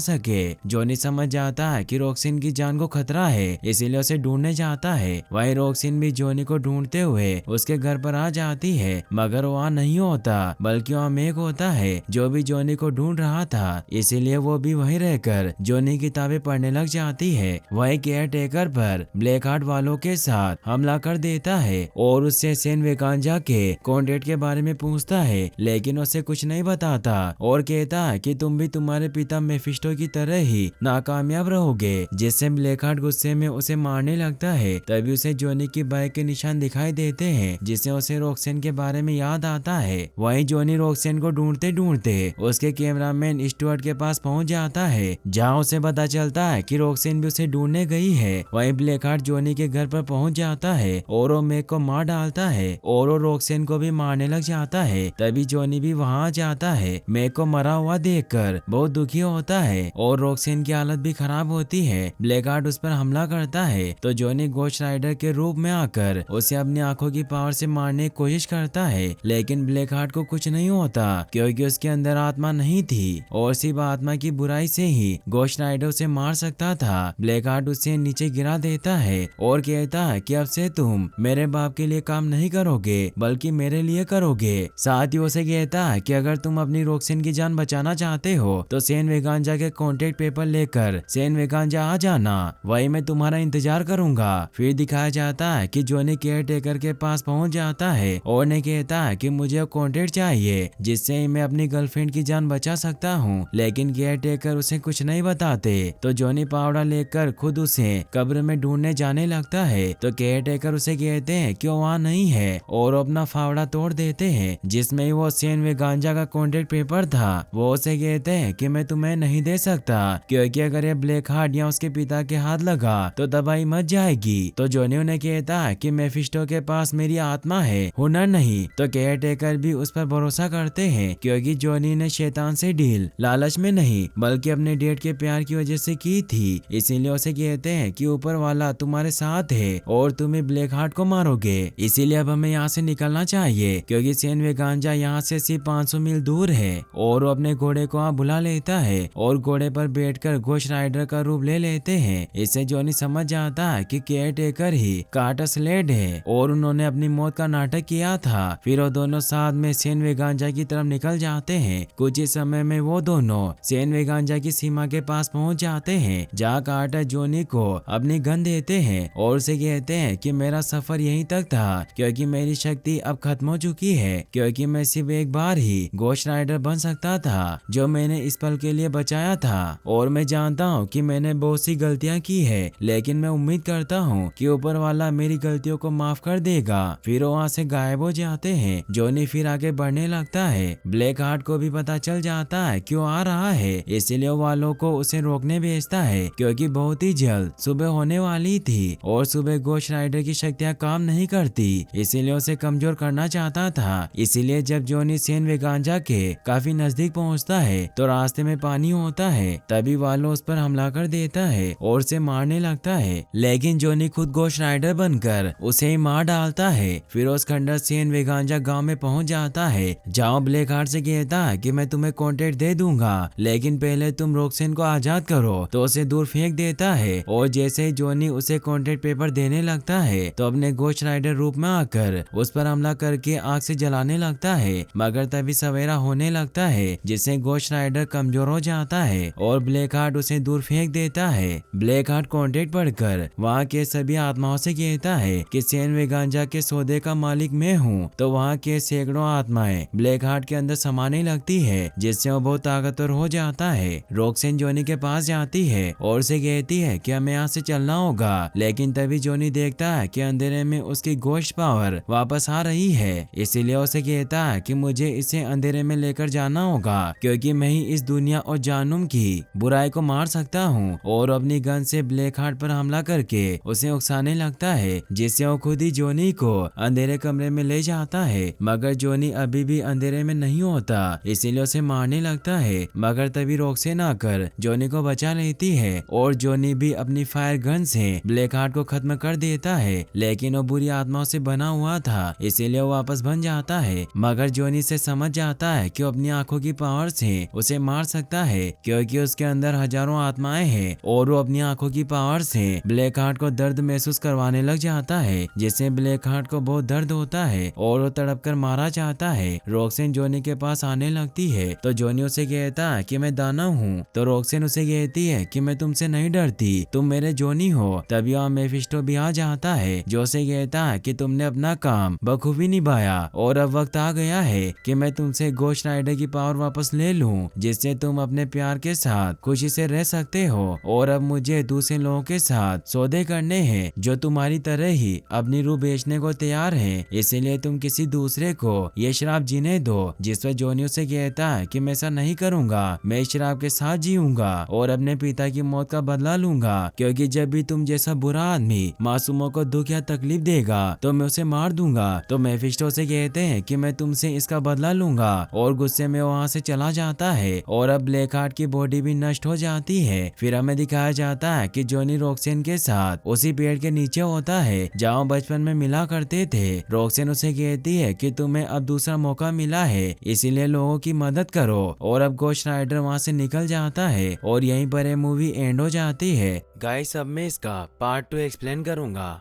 [SPEAKER 1] सके। जॉनी समझ जाता है कि रॉक्सिन की जान को खतरा है, इसीलिए उसे ढूंढने जाता है। वहीं रॉक्सिन भी जॉनी को ढूंढते हुए उसके घर पर आ जाती है, मगर वहाँ नहीं होता बल्कि वहाँ मेग होता है जो भी जॉनी को ढूंढ रहा था। इसीलिए वो भी वहीं रहकर जॉनी किताबें पढ़ने लग जाती है। वही केयर टेकर पर ब्लैक हार्ट वालों के साथ हमला कर देता है और उससे सेन वेगांजा के कॉन्ट्रैक्ट के बारे में पूछता है, लेकिन उसे कुछ नहीं बताता और कहता है कि तुम भी तुम्हारे पिता मेफिस्टो की तरह ही नाकामयाब रहोगे, जिससे ब्लैक हार्ट गुस्से में उसे मारने लगता है। तभी उसे जॉनी की बाइक के निशान दिखाई देते हैं, जिससे उसे रॉक्सेन के बारे में याद आता है। वहीं जॉनी रॉक्सेन को ढूंढते ढूंढते उसके कैमरामैन स्टुअर्ट के पास पहुंच जाता है, जहां उसे पता चलता है कि रॉक्सेन भी उसे ढूंढने गई है। वहीं ब्लैक हार्ट जॉनी के घर पर पहुंच जाता है और वो मेग को मार डालता है और वो रॉक्सेन को भी मारने लग जाता है। तभी जॉनी भी वहां जाता है। मेग को मरा हुआ देखकर बहुत दुखी होता है और रॉक्सेन की हालत भी खराब होती है। ब्लैक हार्ट उस पर हमला करता है तो जॉनी गोश्त राइडर के रूप में आकर उसे अपनी आंखों की पावर से मारने की कोशिश करता है, लेकिन ब्लैक हार्ट को कुछ नहीं होता क्योंकि उसके अंदर आत्मा नहीं थी और सिर्फ आत्मा की बुराई से ही गोश्त राइडर उसे मार सकता था। ब्लैक हार्ट उसे नीचे गिरा देता है और कहता है कि अब से तुम मेरे बाप के लिए काम नहीं करोगे बल्कि मेरे लिए करोगे। साथ ही उसे कहता है कि अगर तुम अपनी रॉक्सिन की जान बचाना चाहते हो तो सेन वेगांजा के कॉन्ट्रैक्ट पेपर लेकर सेन वेगांजा आ जाना, वही मैं तुम्हारा इंतजार करूंगा। फिर दिखाया जाता है कि जॉनी केयर टेकर के पास पहुंच जाता है और ने कहता है कि मुझे कॉन्ट्रैक्ट चाहिए जिससे मैं अपनी गर्लफ्रेंड की जान बचा सकता हूं, लेकिन केयर टेकर उसे कुछ नहीं बताते। तो जॉनी पावड़ा लेकर खुद उसे कब्र में ढूंढने जाने लगता है तो केयर टेकर उसे कहते हैं कि वो वहाँ नहीं है और अपना फावड़ा तोड़ देते हैं जिसमें वो सेन वेगांजा का कॉन्ट्रैक्ट पेपर था। वो उसे कहते हैं कि मैं तुम्हें नहीं दे सकता क्योंकि अगर ये ब्लैक हार्ट या उसके पिता के हाथ लगा तो दवाई मच जाएगी। तो जॉनी उन्हें कहता है कि मेफिस्टो के पास मेरी आत्मा है, हुनर नहीं। तो केयर टेकर भी उस पर भरोसा करते हैं क्योंकि जॉनी ने शैतान से डील लालच में नहीं बल्कि अपने डेट के प्यार की वजह से की थी। इसीलिए उसे कहते हैं कि ऊपर वाला तुम्हारे साथ है और तुम्हें ब्लैक हार्ट को मारोगे, इसीलिए अब हमें यहाँ से निकलना चाहिए क्योंकि सेन वेगांजा यहाँ से सिर्फ 500 मील दूर है। और वो अपने घोड़े को वहाँ बुला लेता है और घोड़े पर बैठकर गोश्त राइडर का रूप ले लेते हैं। इससे जॉनी समझ जाता है कि केयर टेकर ही कार्टर स्लेड है और उन्होंने अपनी मौत का नाटक किया था। फिर वो दोनों साथ में सेन वेगांजा की तरफ निकल जाते हैं। कुछ ही समय में वो दोनों सेन वेगांजा की सीमा के पास पहुंच जाते हैं, जहाँ कार्टर जॉनी को अपनी गन देते हैं और उसे कहते हैं कि मेरा सफर यहीं तक था क्योंकि मेरी शक्ति अब खत्म हो चुकी है, क्योंकि मैं सिर्फ एक बार ही गोश्त राइडर बन सकता था जो मैंने इस पल के लिए बचाया था। और मैं जानता हूँ कि मैंने बहुत सी गलतियाँ की है, लेकिन मैं उम्मीद करता हूँ कि ऊपर वाला मेरी गलतियों को माफ कर देगा। फिर वो वहाँ से गायब हो जाते हैं। जॉनी फिर आगे बढ़ने लगता है। ब्लैक हार्ट को भी पता चल जाता है कि वो आ रहा है, इसलिए वालों को उसे रोकने भेजता है क्योंकि बहुत ही जल्द सुबह होने वाली थी और सुबह गोश्त राइडर की शक्तियाँ काम नहीं करती, इसीलिए उसे कमजोर करना चाहता था। इसीलिए जब जॉनी सेन वेगांजा के काफी नजदीक पहुंचता है तो रास्ते में पानी होता है। तभी वालों उस पर हमला कर देता है और उसे मारने लगता है, लेकिन जॉनी खुद गोश्त राइडर बनकर उसे ही मार डालता है। फिर उस खंडर सेन वेगांजा गांव में पहुंच जाता है, जहाँ ब्लैक हार्ट से कहता है कि मैं तुम्हें कॉन्ट्रैक्ट दे दूंगा, लेकिन पहले तुम रॉक्सेन को आजाद करो। तो उसे दूर फेंक देता है और जैसे ही जॉनी उसे कॉन्ट्रैक्ट पेपर देने लगता है तो अपने गोश्त राइडर रूप में आकर उस पर हमला करके आग से जलाने लगता है, मगर तभी सवेरा होने लगता है जिससे गोश्त राइडर कमजोर हो जाता है और ब्लैक हार्ट उसे दूर फेंक देता है। ब्लैक हार्ट कॉन्ट्रैक्ट पढ़कर वहाँ के सभी आत्माओं से कहता है कि सेन वेगांजा के सौदे का मालिक मैं हूँ। तो वहाँ के सैकड़ों आत्माएं ब्लैक हार्ट के अंदर समाने लगती है, जिससे वो बहुत ताकतवर हो जाता है। रॉक्सेन जॉनी के पास जाती है और उसे कहती है कि हमें यहाँ से चलना होगा, लेकिन तभी जॉनी देखता है कि अंधेरे में उसकी गोश्त पावर वापस आ रही है। इसीलिए उसे कहता है कि मुझे इसे अंधेरे में लेकर जाना होगा क्योंकि मैं ही इस दुनिया और जानूम की बुराई को मार सकता हूँ। और अपनी गन से ब्लैक हार्ट पर हमला करके उसे उकसाने लगता है, जिससे वो खुद ही जॉनी को अंधेरे कमरे में ले जाता आता है, मगर जोनी अभी भी अंधेरे में नहीं होता, इसीलिए उसे मारने लगता है। मगर तभी रॉक्सेन आकर जोनी को बचा लेती है और जोनी भी अपनी फायर गन से ब्लैक हार्ट को खत्म कर देता है। लेकिन वो बुरी आत्माओं से बना हुआ था, इसीलिए वो वापस बन जाता है। मगर जोनी से समझ जाता है कि वो अपनी आंखों की पावर से उसे मार सकता है, क्योंकि उसके अंदर हजारों आत्माएं हैं और वो अपनी आंखों की पावर से ब्लैक हार्ट को दर्द महसूस करवाने लग जाता है, जिससे ब्लैक हार्ट को बहुत दर्द होता है और वो तड़प कर मारा जाता है। रॉक्सेन जोनी के पास आने लगती है तो जोनी उसे कहता है कि मैं दानव हूँ, तो रॉक्सेन उसे कहती है कि मैं तुमसे नहीं डरती, तुम मेरे जोनी हो। तभी वहाँ मेफिस्टो भी आ जाता है, जो उसे कहता है कि तुमने अपना काम बखूबी निभाया और अब वक्त आ गया है कि मैं तुमसे घोस्ट राइडर की पावर वापस ले लूं, जिससे तुम अपने प्यार के साथ खुशी से रह सकते हो। और अब मुझे दूसरे लोगों के साथ सौदे करने हैं जो तुम्हारी तरह ही अपनी रूह बेचने को तैयार हैं, इसलिए तुम किसी दूसरे को ये शराब जीने दो। जिस पर जोनी उसे कहता है कि मैं ऐसा नहीं करूंगा, मैं इस शराब के साथ जीऊंगा और अपने पिता की मौत का बदला लूंगा, क्योंकि जब भी तुम जैसा बुरा आदमी मासूमों को दुख या तकलीफ देगा तो मैं उसे मार दूंगा। तो मेफिस्टो से कहते हैं कि मैं तुमसे इसका बदला लूंगा और गुस्से में वहाँ से चला जाता है और अब ब्लैक हार्ट की बॉडी भी नष्ट हो जाती है। फिर हमें दिखाया जाता है कि जोनी रॉक्सेन के साथ उसी पेड़ के नीचे होता है जहाँ बचपन में मिला करते थे। रॉक्सेन उसे कहती है कि तुम्हें अब दूसरा मौका मिला है, इसीलिए लोगों की मदद करो। और अब घोस्ट राइडर वहाँ से निकल जाता है और यहीं पर ये मूवी एंड हो जाती है। गाइस, अब मैं इसका पार्ट 2 एक्सप्लेन करूंगा।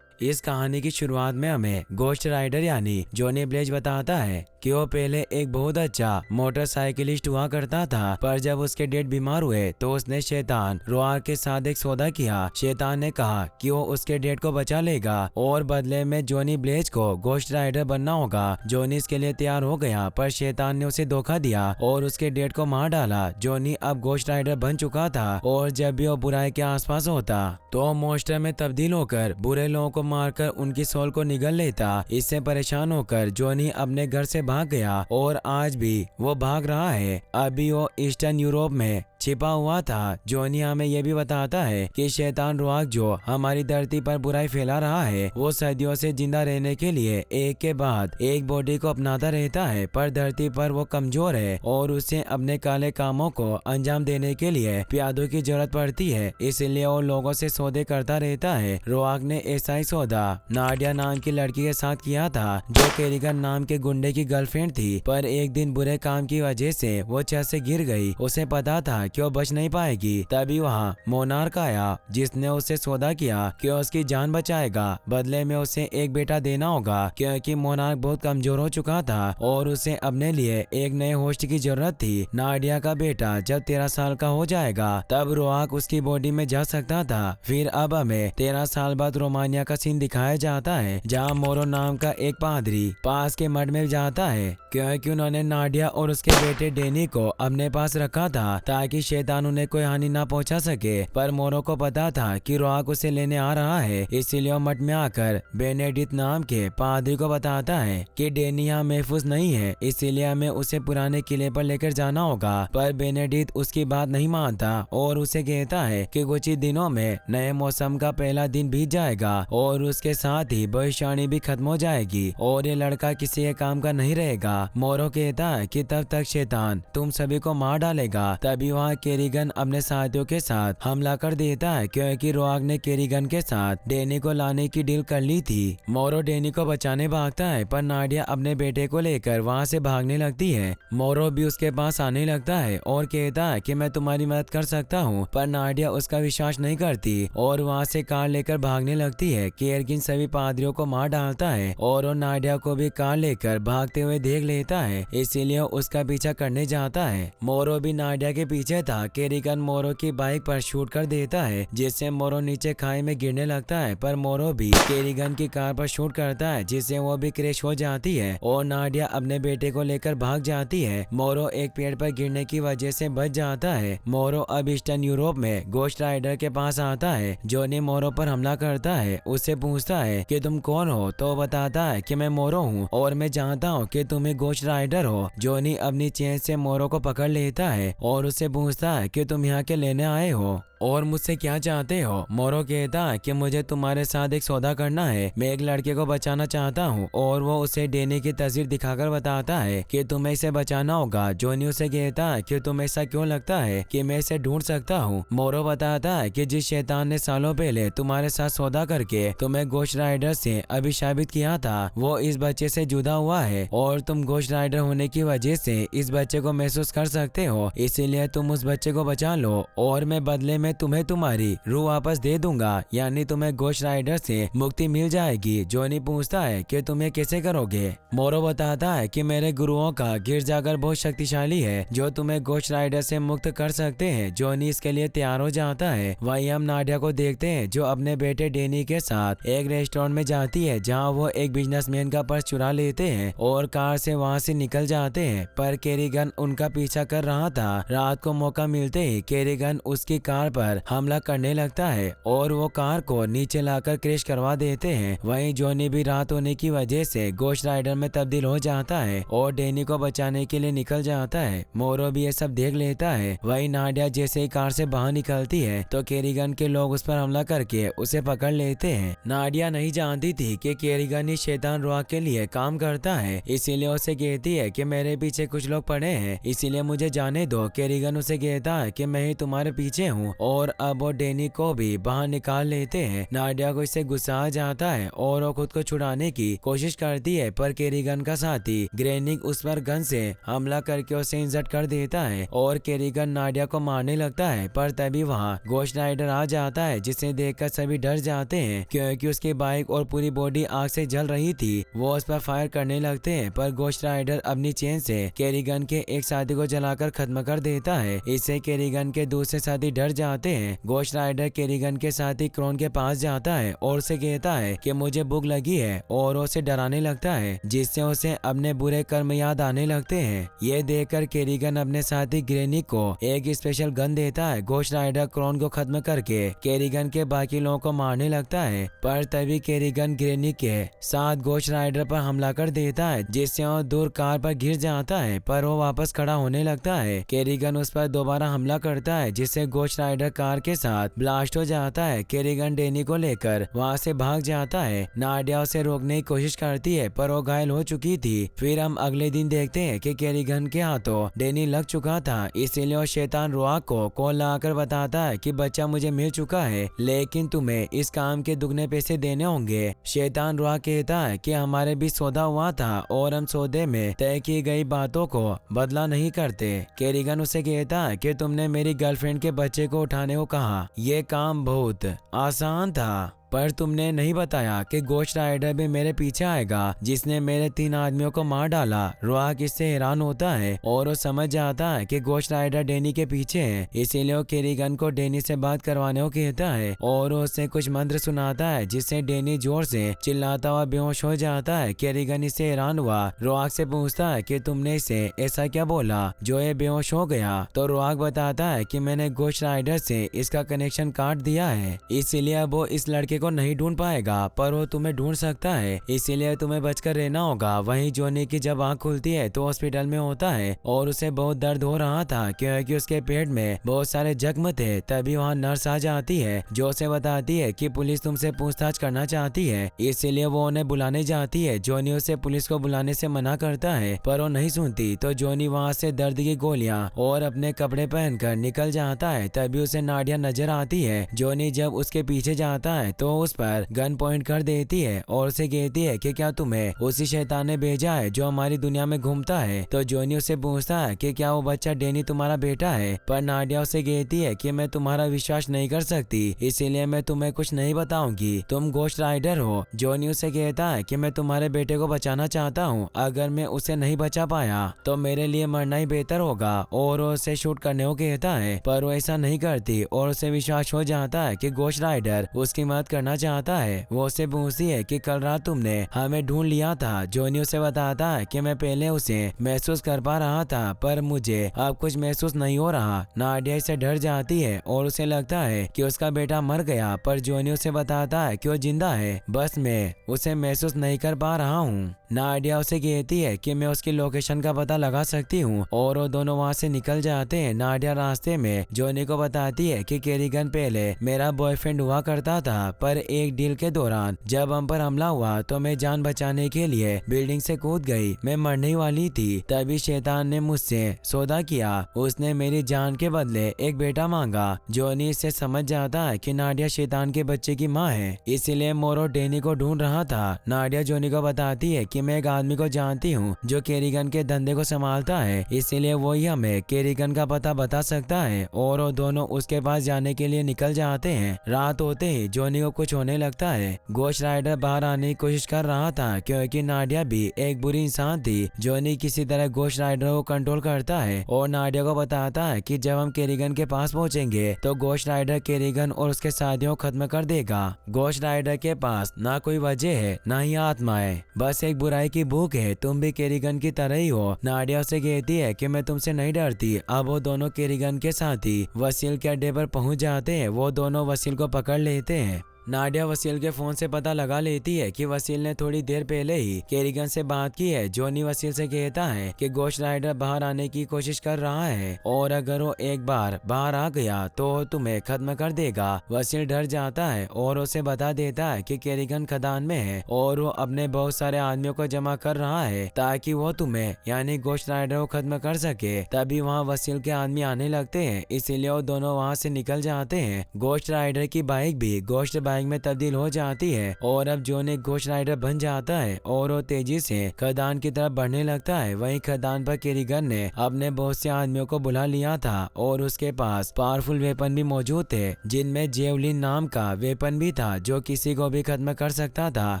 [SPEAKER 1] इस कहानी की शुरुआत में हमें घोस्ट राइडर यानी जोनी ब्लेज बताता है कि वो पहले एक बहुत अच्छा मोटरसाइकिलिस्ट हुआ करता था, पर जब उसके डैड बीमार हुए तो उसने शैतान रोआर के साथ एक सौदा किया। शैतान ने कहा कि वो उसके डैड को बचा लेगा और बदले में जोनी ब्लेज को घोस्ट राइडर बनना होगा। जोनी इसके लिए तैयार हो गया, पर शैतान ने उसे धोखा दिया और उसके डैड को मार डाला। जोनी अब घोस्ट राइडर बन चुका था और जब भी वो बुराई के आसपास होता तो वो मॉन्स्टर में तब्दील होकर बुरे लोगों को मारकर उनकी सोल को निगल लेता। इससे परेशान होकर जोनी अपने घर से भाग गया और आज भी वो भाग रहा है। अभी वो ईस्टर्न यूरोप में छिपा हुआ था। जोनी हमें ये भी बताता है कि शैतान रुआक जो हमारी धरती पर बुराई फैला रहा है, वो सदियों से जिंदा रहने के लिए एक के बाद एक बॉडी को अपनाता रहता है, पर धरती पर वो कमजोर है और उसे अपने काले कामों को अंजाम देने के लिए प्यादों की जरूरत पड़ती है, इसलिए वो लोगों से सौदे करता रहता है। रुआक ने ऐसा ही सौदा नाडिया नाम की लड़की के साथ किया था, जो केरिगन नाम के गुंडे की गर्लफ्रेंड थी, पर एक दिन बुरे काम की वजह से वो छत से गिर गई। उसे पता था कि वो बच नहीं पाएगी। तभी वहाँ मोनार्क आया, जिसने उससे सौदा किया कि उसकी जान बचाएगा, बदले में उसे एक बेटा देना होगा, क्योंकि मोनार्क बहुत कमजोर हो चुका था और उसे अपने लिए एक नए होस्ट की जरूरत थी। नाडिया का बेटा जब 13 साल का हो जाएगा तब रुआक उसकी बॉडी में जा सकता था। फिर अब हमें 13 साल बाद रोमानिया का सीन दिखाया जाता है, जहाँ मोरो नाम का एक पादरी पास के मठ में जाता है, क्योंकि उन्होंने नाडिया और उसके बेटे डेनी को अपने पास रखा था ताकि शैतान उन्हें कोई हानि ना पहुंचा सके। पर मोरो को पता था कि रुआक उसे लेने आ रहा है, इसीलिए मठ में आकर बेनेडिक्ट नाम के पादरी को बताता है कि डेनी यहाँ महफूज नहीं है, इसीलिए हमें उसे पुराने किले पर लेकर जाना होगा। पर बेनेडिक्ट उसकी बात नहीं मानता और उसे कहता है कि कुछ ही दिनों में नए मौसम का पहला दिन बीत जाएगा और उसके साथ ही भविष्यवाणी भी खत्म हो जाएगी और ये लड़का किसी के काम का नहीं रहेगा। मोरो कहता है कि तब तक शैतान तुम सभी को मार डालेगा। तभी वहाँ केरिगन अपने साथियों के साथ हमला कर देता है, क्योंकि रुआक ने केरिगन के साथ डेनी को लाने की डील कर ली थी। मोरो डेनी को बचाने भागता है, पर नाडिया अपने बेटे को लेकर वहाँ से भागने लगती है। मोरो भी उसके पास आने लगता है और कहता है कि मैं तुम्हारी मदद कर सकता हूँ, पर नाडिया उसका विश्वास नहीं करती और वहाँ से कार लेकर भागने लगती है। केरगिन सभी पादरियों को मार डालता है और वो नाडिया को भी कार लेकर भागते हुए देख लेता है, इसीलिए उसका पीछा करने जाता है। मोरो भी नाडिया के पीछे था। केरिगन मोरो की बाइक पर शूट कर देता है, जिससे मोरो नीचे खाई में गिरने लगता है, पर मोरो भी केरिगन की कार पर शूट करता है, जिससे वो भी क्रैश हो जाती है और नाडिया अपने बेटे को लेकर भाग जाती है। मोरो एक पेड़ पर गिरने की वजह से बच जाता है। मोरो अब ईस्टर्न यूरोप में घोस्ट राइडर के पास आता है। जोनी मोरो पर हमला करता है, उससे पूछता है कि तुम कौन हो, तो बताता है कि मैं मोरो हूँ और मैं जानता हूँ कि तुम एक घोस्ट राइडर हो। जोनी अपनी चेन से मोरो को पकड़ लेता है और उससे पूछता है कि तुम यहाँ के लेने आए हो और मुझसे क्या चाहते हो? मोरो कहता है कि मुझे तुम्हारे साथ एक सौदा करना है। मैं एक लड़के को बचाना चाहता हूँ और वो उसे डेनी की तस्वीर दिखाकर बताता है कि तुम्हें इसे बचाना होगा। जॉनी उसे कहता है कि तुम्हें ऐसा क्यों लगता है कि मैं इसे ढूंढ सकता हूँ? मोरो बताता है कि जिस शैतान ने सालों पहले तुम्हारे साथ सौदा करके तुम्हें घोस्ट राइडर से अभिशापित किया था, वो इस बच्चे से जुदा हुआ है और तुम घोस्ट राइडर होने की वजह से इस बच्चे को महसूस कर सकते हो। इसीलिए तुम उस बच्चे को बचा लो और मैं बदले में तुम्हें तुम्हारी रूह वापस दे दूंगा, यानी तुम्हें घोस्ट राइडर से मुक्ति मिल जाएगी। जॉनी पूछता है कि तुम ये कैसे करोगे? मोरो बताता है कि मेरे गुरुओं का गिरजाघर बहुत शक्तिशाली है जो तुम्हें घोस्ट राइडर से मुक्त कर सकते हैं। जॉनी इसके लिए तैयार हो जाता है। वहीं हम नाडिया को देखते हैं जो अपने बेटे डेनी के साथ एक रेस्टोरेंट में जाती है जहाँ वो एक बिजनेसमैन का पर्स चुरा लेते हैं और कार से वहाँ से निकल जाते हैं, पर केरिगन उनका पीछा कर रहा था। रात को मौका मिलते ही केरिगन उसकी कार पर हमला करने लगता है और वो कार को नीचे लाकर क्रैश करवा देते हैं। वहीं जॉनी भी रात होने की वजह से घोस्ट राइडर में तब्दील हो जाता है और डेनी को बचाने के लिए निकल जाता है। मोरो भी ये सब देख लेता है। वहीं नाडिया जैसे ही कार से बाहर निकलती है तो केरिगन के लोग उस पर हमला करके उसे पकड़ लेते हैं। नाडिया नहीं जानती थी कि केरिगन ही शैतान रुआ के लिए काम करता है, इसीलिए उसे कहती है कि मेरे पीछे कुछ लोग पड़े हैं, इसीलिए मुझे जाने दो। केरिगन उसे कहता है कि मैं ही तुम्हारे पीछे हूँ और अब वो डेनी को भी बाहर निकाल लेते हैं। नाडिया को इससे गुस्सा आ जाता है और वो खुद को छुड़ाने की कोशिश करती है, पर केरिगन का साथी ग्रेनिक उस पर गन से हमला करके उसे इंजर्ड कर देता है और केरिगन नाडिया को मारने लगता है। पर तभी वहाँ घोस्ट राइडर आ जाता है जिसे देखकर सभी डर जाते हैं क्योंकि उसकी बाइक और पूरी बॉडी आग से जल रही थी। वो उस पर फायर करने लगते हैं पर घोस्ट राइडर अपनी चेन से केरिगन के एक साथी को जलाकर खत्म कर देता है। इससे केरिगन के दूसरे साथी डर जाते हैं। घोस्ट राइडर केरिगन के साथी क्रोन के पास जाता है और उसे कहता है कि मुझे भूख लगी है और उसे डराने लगता है जिससे उसे अपने बुरे कर्म याद आने लगते हैं। ये देखकर केरिगन अपने साथी ग्रेनिक को एक स्पेशल गन देता है। घोस्ट राइडर क्रोन को खत्म करके केरिगन के बाकी लोगों को मारने लगता है, पर तभी केरिगन ग्रेनिक के साथ घोस्ट राइडर पर हमला कर देता है जिससे वो दूर कार पर गिर जाता है, पर वो वापस खड़ा होने लगता है। केरिगन उस पर दोबारा हमला करता है जिससे घोस्ट राइडर कार के साथ ब्लास्ट हो जाता है। केरिगन डेनी को लेकर वहाँ से भाग जाता है। नाडिया उसे रोकने की कोशिश करती है पर वो घायल हो चुकी थी। फिर हम अगले दिन देखते हैं कि केरिगन के हाथों डेनी लग चुका था, इसीलिए वो शैतान रुआ को कॉल लगाकर बताता है कि बच्चा मुझे मिल चुका है लेकिन तुम्हें इस काम के दुगने पैसे देने होंगे। शैतान रुआ कहता है कि हमारे बीच सौदा हुआ था और हम सौदे में तय की गई बातों को बदला नहीं करते। केरिगन उसे कहता है कि तुमने मेरी गर्लफ्रेंड के बच्चे को उठाने को कहा, ये काम बहुत आसान था, पर तुमने नहीं बताया कि घोस्ट राइडर भी मेरे पीछे आएगा जिसने मेरे 3 आदमियों को मार डाला। रुआक इससे हैरान होता है और वो समझ जाता है कि घोस्ट राइडर डेनी के पीछे है, इसीलिए वो केरिगन को डेनी से बात करवाने को कहता है और उसे कुछ मंत्र सुनाता है जिससे डेनी जोर से चिल्लाता हुआ बेहोश हो जाता है। केरिगन इससे हैरान हुआ रुआक से पूछता है कि तुमने इसे ऐसा क्या बोला जो ये बेहोश हो गया? तो रुआक बताता है कि मैंने घोस्ट राइडर से इसका कनेक्शन काट दिया है, इसीलिए अब वो इस लड़के को नहीं ढूंढ पाएगा पर वो तुम्हें ढूंढ सकता है, इसीलिए तुम्हें बचकर रहना होगा। वहीं जॉनी की जब आंख खुलती है तो हॉस्पिटल में होता है और उसे बहुत दर्द हो रहा था क्योंकि उसके पेट में बहुत सारे जख्म थे। तभी वहाँ नर्स आ जाती है जो उसे बताती है कि पुलिस तुमसे पूछताछ करना चाहती है, इसीलिए वो उन्हें बुलाने जाती है। जॉनी उसे पुलिस को बुलाने से मना करता है पर वो नहीं सुनती, तो जॉनी वहाँ से दर्द की गोलियां और अपने कपड़े पहनकर निकल जाता है। तभी उसे नाडिया नजर आती है। जॉनी जब उसके पीछे जाता है तो उस पर गन पॉइंट कर देती है और उसे कहती है कि क्या तुम्हें उसी शैतान ने भेजा है जो हमारी दुनिया में घूमता है? तो जॉनी उससे पूछता है कि क्या वो बच्चा डेनी तुम्हारा बेटा है? पर नाडिया उसे कहती है कि मैं तुम्हारा विश्वास नहीं कर सकती, इसीलिए मैं तुम्हें कुछ नहीं बताऊंगी, तुम घोस्ट राइडर हो। जॉनी उसे कहता है कि मैं तुम्हारे बेटे को बचाना चाहता हूँ, अगर मैं उसे नहीं बचा पाया तो मेरे लिए मरना ही बेहतर होगा, और उसे शूट करने को कहता है पर वो ऐसा नहीं करती और उसे विश्वास हो जाता है कि घोस्ट राइडर उसकी मदद करना चाहता है। वो उससे पूछती है कि कल रात तुमने हमें ढूंढ लिया था। जॉनी उसे बताता है कि मैं पहले उसे महसूस कर पा रहा था पर मुझे अब कुछ महसूस नहीं हो रहा। नाडिया इससे डर जाती है और उसे लगता है कि उसका बेटा मर गया, पर जॉनी उसे बताता है कि वो जिंदा है, बस मैं उसे महसूस नहीं कर पा रहा हूँ। नाडिया उसे कहती है कि मैं उसकी लोकेशन का पता लगा सकती हूँ और वो दोनों वहाँ से निकल जाते हैं। नाडिया रास्ते में जॉनी को बताती है कि केरिगन पहले मेरा बॉयफ्रेंड हुआ करता था, पर एक डील के दौरान जब हम पर हमला हुआ तो मैं जान बचाने के लिए बिल्डिंग से कूद गई। मैं मरने वाली थी, तभी शैतान ने मुझसे सौदा किया। उसने मेरी जान के बदले एक बेटा मांगा। जॉनी इससे समझ जाता है कि नाडिया शैतान के बच्चे की माँ है, इसलिए मोरो डेनी को ढूंढ रहा था। नाडिया जॉनी को बताती है कि मैं एक आदमी को जानती हूँ जो केरिगन के धंधे को संभालता है, इसलिए वही हमें केरिगन का पता बता सकता है। और वो दोनों उसके पास जाने के लिए निकल जाते हैं। रात होते ही जॉनी को कुछ होने लगता है। घोस्ट राइडर बाहर आने की कोशिश कर रहा था क्योंकि नाडिया भी एक बुरी इंसान थी। जॉनी किसी तरह घोस्ट राइडर को कंट्रोल करता है और नाडिया को बताता है कि जब हम केरिगन के पास पहुंचेंगे तो घोस्ट राइडर केरिगन और उसके साथियों को खत्म कर देगा। घोस्ट राइडर के पास ना कोई वजह है ना ही आत्मा है, बस एक बुराई की भूख है। तुम भी केरिगन की तरह ही हो। नाडिया उसे कहती है कि मैं तुमसे नहीं डरती। अब वो दोनों केरिगन के साथी वसील के अड्डे पर पहुंच जाते हैं। वो दोनों वसील को पकड़ लेते हैं। नाडिया वसील के फोन से पता लगा लेती है कि वसील ने थोड़ी देर पहले ही केरिगन से बात की है। जॉनी वसील से कहता है कि घोस्ट राइडर बाहर आने की कोशिश कर रहा है और अगर वो एक बार बाहर आ गया तो तुम्हें खत्म कर देगा। वसील डर जाता है और उसे बता देता है कि केरिगन खदान में है और वो अपने बहुत सारे आदमियों को जमा कर रहा है ताकि वो तुम्हें यानी घोस्ट राइडर को खत्म कर सके। तभी वहाँ वसील के आदमी आने लगते हैं, इसीलिए वो दोनों वहाँ से निकल जाते हैं। घोस्ट राइडर की बाइक भी घोस्ट बाइक में तब्दील हो जाती है और अब जॉन एक घोस्ट राइडर बन जाता है और वो तेजी से खदान की तरफ बढ़ने लगता है। वहीं खदान पर केरिगन ने अपने बहुत से आदमियों को बुला लिया था और उसके पास पावरफुल वेपन भी मौजूद थे, जिनमें जेवलिन नाम का वेपन भी था जो किसी को भी खत्म कर सकता था।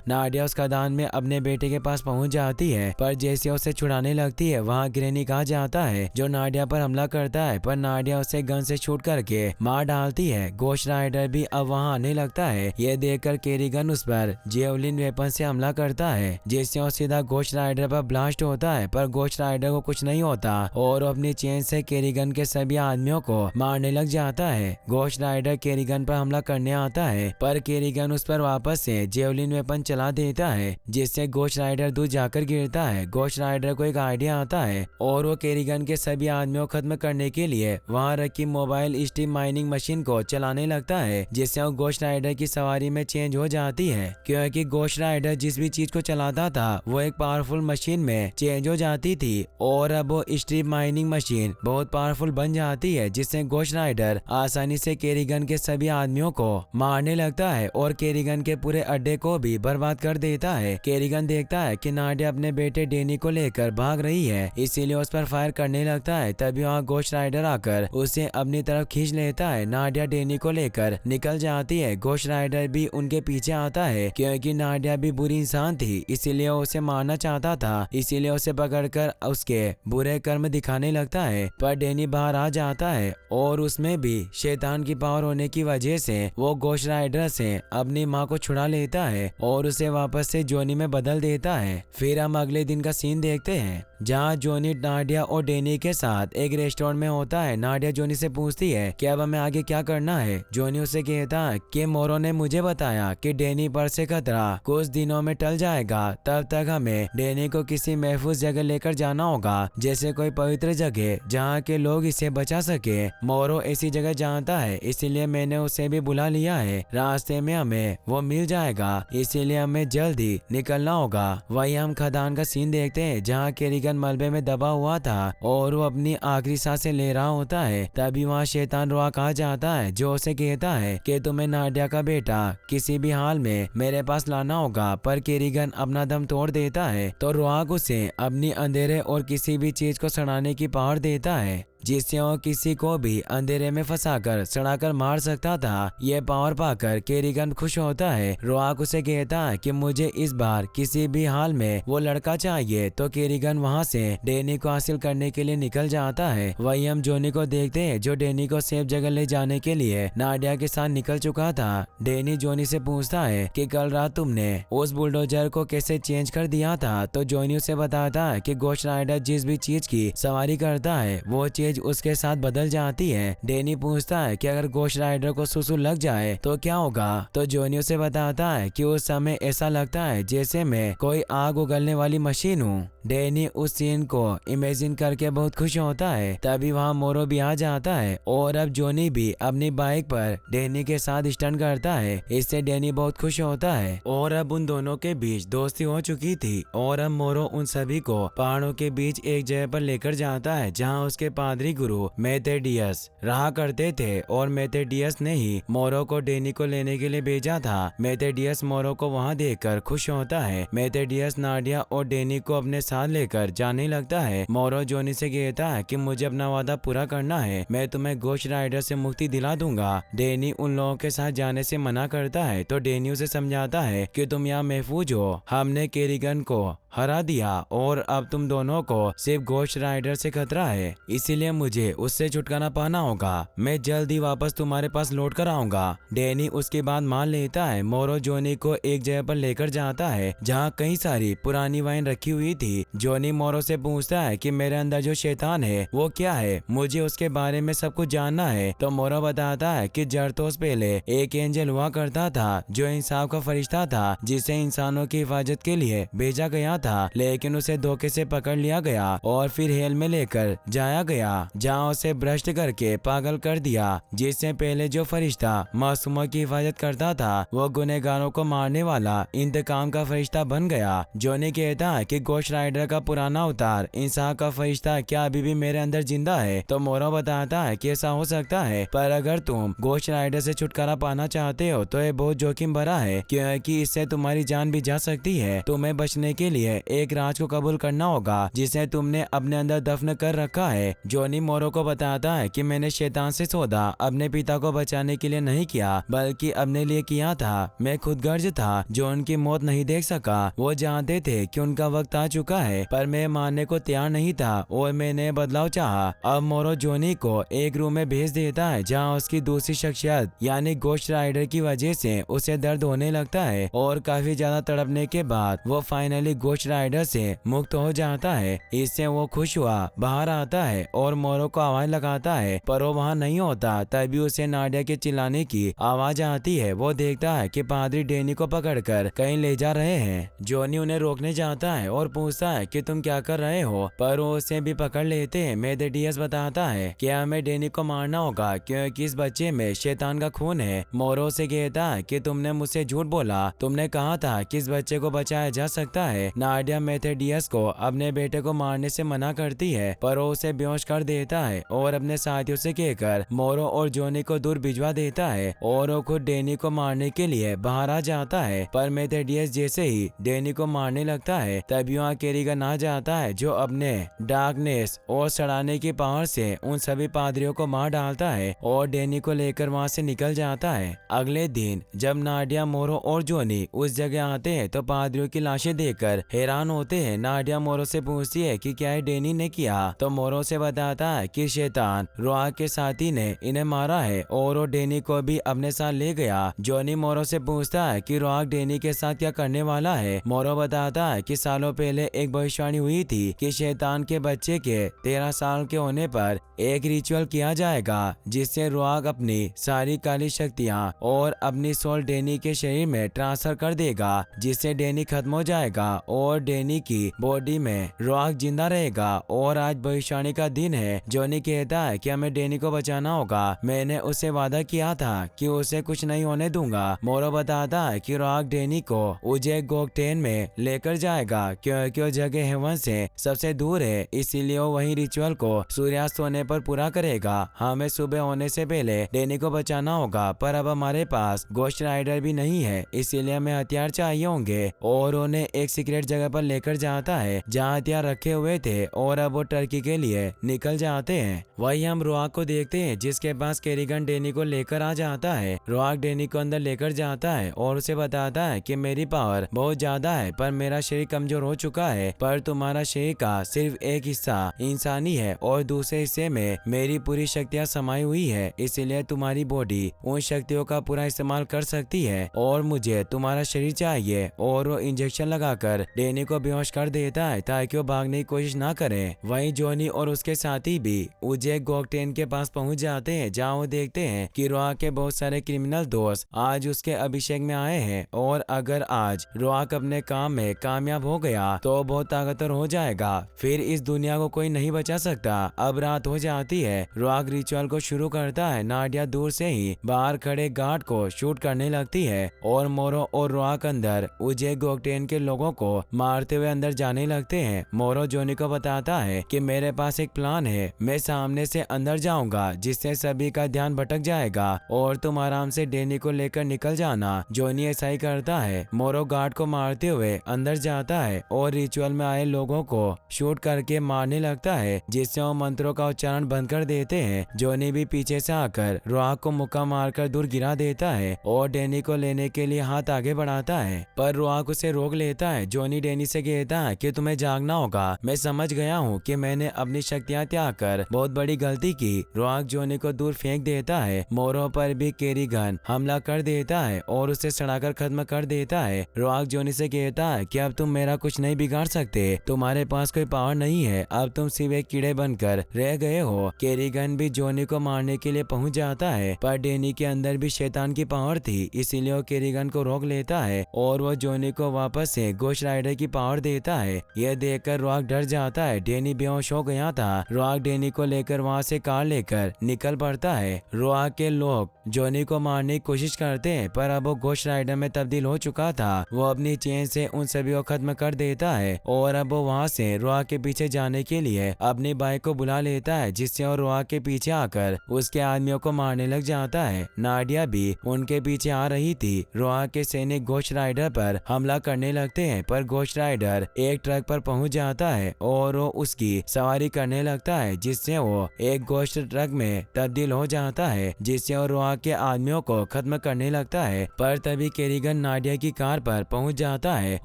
[SPEAKER 1] नाडिया उस खदान में अपने बेटे के पास पहुंच जाती है, पर जैसे उसे छुड़ाने लगती है वहाँ ग्रेनी आ जाता है जो नाडिया पर हमला करता है, पर नाडिया उसे गन से शूट करके मार डालती है। घोस्ट राइडर भी अब वहाँ आने लगता है। यह देखकर केरिगन उस पर जेवलिन वेपन से हमला करता है, जिससे वो सीधा घोस्ट राइडर पर ब्लास्ट होता है, पर घोस्ट राइडर को कुछ नहीं होता और अपनी चेन से केरिगन के सभी आदमियों को मारने लग जाता है। घोस्ट राइडर केरिगन पर हमला करने आता है, पर केरिगन उस पर वापस से जेवलिन वेपन चला देता है, जिससे घोस्ट राइडर दूर जाकर गिरता है। घोस्ट राइडर को एक आइडिया आता है और वो केरिगन के सभी आदमियों को खत्म करने के लिए वहाँ रखी मोबाइल स्टीम माइनिंग मशीन को चलाने लगता है, जिससे वो घोस्ट राइडर की सवारी में चेंज हो जाती है क्योंकि घोस्ट राइडर जिस भी चीज को चलाता था वो एक पावरफुल मशीन में चेंज हो जाती थी और अब वो स्ट्रीप माइनिंग मशीन बहुत पावरफुल बन जाती है, जिससे घोस्ट राइडर आसानी से केरिगन के सभी आदमियों को मारने लगता है और केरिगन के पूरे अड्डे को भी बर्बाद कर देता है। केरिगन देखता है कि नाडिया अपने बेटे डेनी को लेकर भाग रही है, इसीलिए उस पर फायर करने लगता है। तभी वहाँ घोस्ट राइडर आकर उसे अपनी तरफ खींच लेता है। नाडिया डेनी को लेकर निकल जाती है। घोस्ट राइडर भी उनके पीछे आता है क्योंकि नाडिया भी बुरी इंसान थी, इसीलिए उसे मारना चाहता था, इसीलिए उसे पकड़कर उसके बुरे कर्म दिखाने लगता है। पर डेनी बाहर आ जाता है और उसमें भी शैतान की पावर होने की वजह से वो घोस्ट राइडर से अपनी माँ को छुड़ा लेता है और उसे वापस से जॉनी में बदल देता है। फिर हम अगले दिन का सीन देखते हैं जहाँ जॉनी नाडिया और डेनी के साथ एक रेस्टोरेंट में होता है। नाडिया जॉनी से पूछती है कि अब हमें आगे क्या करना है। जॉनी उसे कहता है कि मोरो ने मुझे बताया कि डेनी पर से खतरा कुछ दिनों में टल जाएगा, तब तक हमें डेनी को किसी महफूज जगह लेकर जाना होगा, जैसे कोई पवित्र जगह जहाँ के लोग इसे बचा सके। मोरो ऐसी जगह जानता है, इसीलिए मैंने उसे भी बुला लिया है। रास्ते में हमें वो मिल जाएगा, इसीलिए हमें जल्दी निकलना होगा। वही हम खदान का सीन देखते हैं जहाँ केरिगन मलबे में दबा हुआ था और वो अपनी आखिरी सांसें ले रहा होता है। तभी वहाँ शैतान रुआक आ जाता है जो उसे कहता है कि तुम्हें नाडिया का बेटा किसी भी हाल में मेरे पास लाना होगा। पर केरिगन अपना दम तोड़ देता है तो रुआक उसे अपनी अंधेरे और किसी भी चीज को सड़ाने की पावर देता है। जिससे वो किसी को भी अंधेरे में फंसाकर सड़ाकर मार सकता था। ये पावर पाकर केरिगन खुश होता है। रॉक उसे कहता है कि मुझे इस बार किसी भी हाल में वो लड़का चाहिए। तो केरिगन वहाँ से डैनी को हासिल करने के लिए निकल जाता है। वहीं हम जोनी को देखते हैं जो डैनी को सेफ जगह ले जाने के लिए नाडिया के साथ निकल चुका था। डैनी जोनी से पूछता है कि कल रात तुमने उस बुलडोजर को कैसे चेंज कर दिया था। तो जोनी उसे बताता है कि घोस्ट राइडर जिस भी चीज की सवारी करता है वो चीज उसके साथ बदल जाती है। डैनी पूछता है कि अगर घोस्ट राइडर को सुसु लग जाए तो क्या होगा। तो जोनी उसे बताता है कि उस समय ऐसा लगता है जैसे मैं कोई आग उगलने वाली मशीन हूँ। डैनी उस सीन को इमेजिन करके बहुत खुश होता है। तभी वहाँ मोरो भी आ जाता है और अब जोनी भी अपनी बाइक पर डैनी के साथ स्टंट करता है। इससे डैनी बहुत खुश होता है और अब उन दोनों के बीच दोस्ती हो चुकी थी। और अब मोरो उन सभी को पहाड़ों के बीच एक जगह पर लेकर जाता है जहाँ उसके पादरी गुरु मेथेडियस रहा करते थे और मेथेडियस ने ही मोरो को डैनी को लेने के लिए भेजा था। मेथेडियस मोरो को वहाँ देखकर खुश होता है। मेथेडियस नाडिया और डैनी को अपने साथ लेकर जाने लगता है। मोरो जोनी से कहता है कि मुझे अपना वादा पूरा करना है, मैं तुम्हें घोस्ट राइडर से मुक्ति दिला दूंगा। डैनी उन लोगों के साथ जाने से मना करता है। तो डैनी उसे समझाता है कि तुम यहाँ महफूज हो, हमने केरिगन को हरा दिया और अब तुम दोनों को सिर्फ घोस्ट राइडर से खतरा है, इसीलिए मुझे उससे छुटकारा पाना होगा। मैं जल्द ही वापस तुम्हारे पास लौट कर आऊंगा। डैनी उसके बाद मान लेता है। मोरो जोनी को एक जगह पर लेकर जाता है जहाँ कई सारी पुरानी वाइन रखी हुई थी। जोनी मोरो से पूछता है कि मेरे अंदर जो शैतान है वो क्या है, मुझे उसके बारे में सब कुछ जानना है। तो मोरो बताता है कि जरतोस पहले एक एंजल हुआ करता था जो इंसाफ का फरिश्ता था, जिसे इंसानों की हिफाजत के लिए भेजा गया था, लेकिन उसे धोखे से पकड़ लिया गया और फिर हेल में लेकर जाया गया जहाँ उसे भ्रष्ट करके पागल कर दिया। जिससे पहले जो फरिश्ता मासूमों की हिफाजत करता था वो गुनहगारों को मारने वाला इंतकाम का फरिश्ता बन गया। जोनी कहता है कि घोस्ट राइडर का पुराना अवतार इंसाफ का फरिश्ता क्या अभी भी मेरे अंदर जिंदा है। तो मोरो बताता है कि ऐसा हो सकता है, पर अगर तुम घोस्ट राइडर से छुटकारा पाना चाहते हो तो ये बहुत जोखिम भरा है, क्योंकि इससे तुम्हारी जान भी जा सकती है। तुम्हें बचने के लिए एक राज को कबूल करना होगा जिसे तुमने अपने अंदर दफन कर रखा है। जोनी मोरो को बताता है कि मैंने शैतान से सौदा अपने पिता को बचाने के लिए नहीं किया, बल्कि अपने लिए किया था। मैं खुदगर्ज था जो उनकी मौत नहीं देख सका। वो जानते थे कि उनका वक्त आ चुका है, पर मैं मानने को तैयार नहीं था और मैंने बदलाव चाहा। अब मोरो जोनी को एक रूम में भेज देता है जहाँ उसकी दूसरी शख्सियत यानी घोस्ट राइडर की वजह से उसे दर्द होने लगता है और काफी ज्यादा तड़पने के बाद वो फाइनली घोस्ट राइडर से मुक्त हो जाता है। इससे वो खुश हुआ बाहर आता है और मोरो को आवाज लगाता है, पर वो वहाँ नहीं होता। तभी उसे नाडिया के चिल्लाने की आवाज आती है। वो देखता है कि पादरी डैनी को पकड़कर कहीं ले जा रहे हैं। जोनी उन्हें रोकने जाता है और पूछता है कि तुम क्या कर रहे हो, पर वो उसे भी पकड़ लेते हैं। मेथेडियस बताता है कि हमें डैनी को मारना होगा क्योंकि इस बच्चे में शैतान का खून है। मोरो से कहता है कि तुमने मुझसे झूठ बोला, तुमने कहा था कि इस बच्चे को बचाया जा सकता है। नाडिया मेथेडियस को अपने बेटे को मारने से मना करती है, पर वो उसे बेहोश कर देता है और अपने साथियों से कहकर मोरो और जोनी को दूर भिजवा देता है और वो खुद डैनी को मारने के लिए बाहर आ जाता है। पर मेथेडियस जैसे ही डैनी को मारने लगता है तभी वहाँ केरिगन आ जाता है जो अपने डार्कनेस और सड़ाने की पावर से उन सभी पादरियों को मार डालता है और डैनी को लेकर वहाँ से निकल जाता है। अगले दिन जब नाडिया, मोरो और जोनी उस जगह आते हैं तो पादरियों की लाशें देखकर हैरान होते हैं। नाडिया मोरो से पूछती है कि क्या है डैनी ने किया। तो मोरो से बताता है कि शैतान रोआ के साथी ने इन्हें मारा है और वो डैनी को भी अपने साथ ले गया। जोनी मोरो से पूछता है कि रोआ डैनी के साथ क्या करने वाला है। मोरो बताता है कि सालों पहले एक भविष्यवाणी हुई थी कि शैतान के बच्चे के 13 साल के होने पर एक रिचुअल किया जाएगा जिससे रोआग अपनी सारी काली शक्तियाँ और अपनी सोल डैनी के शरीर में ट्रांसफर कर देगा, जिससे डैनी खत्म हो जाएगा और डैनी की बॉडी में रोआग जिंदा रहेगा। और आज भविष्यवाणी का दिन है। जोनी कहता है कि हमें डैनी को बचाना होगा, मैंने उससे वादा किया था कि उसे कुछ नहीं होने दूंगा। मोरो बताता है कि रोआग डैनी को उजे गोकटेन में लेकर जाएगा क्योंकि वो जगह हेवन से सबसे दूर है, इसीलिए वो वही रिचुअल को सूर्यास्त होने पर पूरा करेगा। हमें सुबह होने से पहले डैनी को बचाना होगा, पर अब हमारे पास घोस्ट राइडर भी नहीं है, इसीलिए हमें हथियार चाहिए होंगे। और उन्हें एक सीक्रेट जगह पर लेकर जाता है जहाँ हथियार रखे हुए थे और अब वो टर्की के लिए निकल निकल जाते हैं। वही हम रोआक को देखते हैं जिसके पास केरिगन डेनी को लेकर आ जाता है। रोआक डेनी को अंदर लेकर जाता है और उसे बताता है कि मेरी पावर बहुत ज्यादा है पर मेरा शरीर कमजोर हो चुका है, पर तुम्हारा शरीर का सिर्फ एक हिस्सा इंसानी है और दूसरे हिस्से में मेरी पूरी शक्तियाँ समाई हुई है, इसीलिए तुम्हारी बॉडी उन शक्तियों का पूरा इस्तेमाल कर सकती है और मुझे तुम्हारा शरीर चाहिए। और वो इंजेक्शन लगाकर डेनी को बेहोश कर देता है ताकि वो भागने की कोशिश ना करे। वहीं जॉनी और उसके साथी भी उजेक गोकटेन के पास पहुंच जाते हैं जहां वो देखते हैं कि रोआक के बहुत सारे क्रिमिनल दोस्त आज उसके अभिषेक में आए हैं और अगर आज रोआक अपने काम में कामयाब हो गया तो बहुत ताकतवर हो जाएगा, फिर इस दुनिया को कोई नहीं बचा सकता। अब रात हो जाती है। रोआक रिचुअल को शुरू करता है। नाडिया दूर से ही बाहर खड़े गार्ड को शूट करने लगती है और मोरो और रोआक अंदर उजेक गोकटेन के लोगों को मारते हुए अंदर जाने लगते हैं। मोरो जॉनी को बताता है कि मेरे पास एक प्लान है, मैं सामने से अंदर जाऊंगा जिससे सभी का ध्यान भटक जाएगा और तुम आराम से डेनी को लेकर निकल जाना। जॉनी ऐसा ही करता है। मोरो गार्ड को मारते हुए अंदर जाता है और रिचुअल में आए लोगों को शूट करके मारने लगता है जिससे वो मंत्रों का उच्चारण बंद कर देते हैं। जॉनी भी पीछे से आकर रोआक को मुक्का मारकर दूर गिरा देता है और डेनी को लेने के लिए हाथ आगे बढ़ाता है पर रोआक उसे रोक लेता है। जॉनी डेनी से कहता है कि तुम्हें जागना होगा, मैं समझ गया हूँ कि मैंने अपनी शक्तियाँ त्याग कर बहुत बड़ी गलती की। रोआक जॉनी को दूर फेंक देता है। मोरो पर भी केरिगन हमला कर देता है और उसे सड़ाकर खत्म कर देता है। रोआक जॉनी से कहता है कि अब तुम मेरा कुछ नहीं बिगाड़ सकते, तुम्हारे पास कोई पावर नहीं है, अब तुम सिर्फ एक कीड़े बनकर रह गए हो। केरिगन भी जॉनी को मारने के लिए पहुंच जाता है पर डेनी के अंदर भी शैतान की पावर थी, इसीलिए वो केरिगन को रोक लेता है और वो जॉनी को वापस से घोस्ट राइडर की पावर देता है। यह देखकर रोआक डर जाता है। डेनी बेहोश हो गया था। रोआक डेनी को लेकर वहाँ से कार लेकर निकल पड़ता है। रोआक के लोग जॉनी को मारने की कोशिश करते हैं पर अब वो घोस्ट राइडर में तब्दील हो चुका था। वो अपनी चेन से उन सभी को खत्म कर देता है और अब वो वहाँ से रोआक के पीछे जाने के लिए अपनी बाइक को बुला लेता है जिससे वो रोआक के पीछे आकर उसके आदमियों को मारने लग जाता है। नाडिया भी उनके पीछे आ रही थी। रोआक के सैनिक घोस्ट राइडर पर हमला करने लगते हैं पर घोस्ट राइडर एक ट्रक पर पहुंच जाता है और वो उसकी सवारी करने लगता है जिससे वो एक घोस्ट ट्रक में तब्दील हो जाता है जिससे वो रोआक के आदमियों को खत्म करने लगता है। पर तभी केरिगन नाडिया की कार पर पहुंच जाता है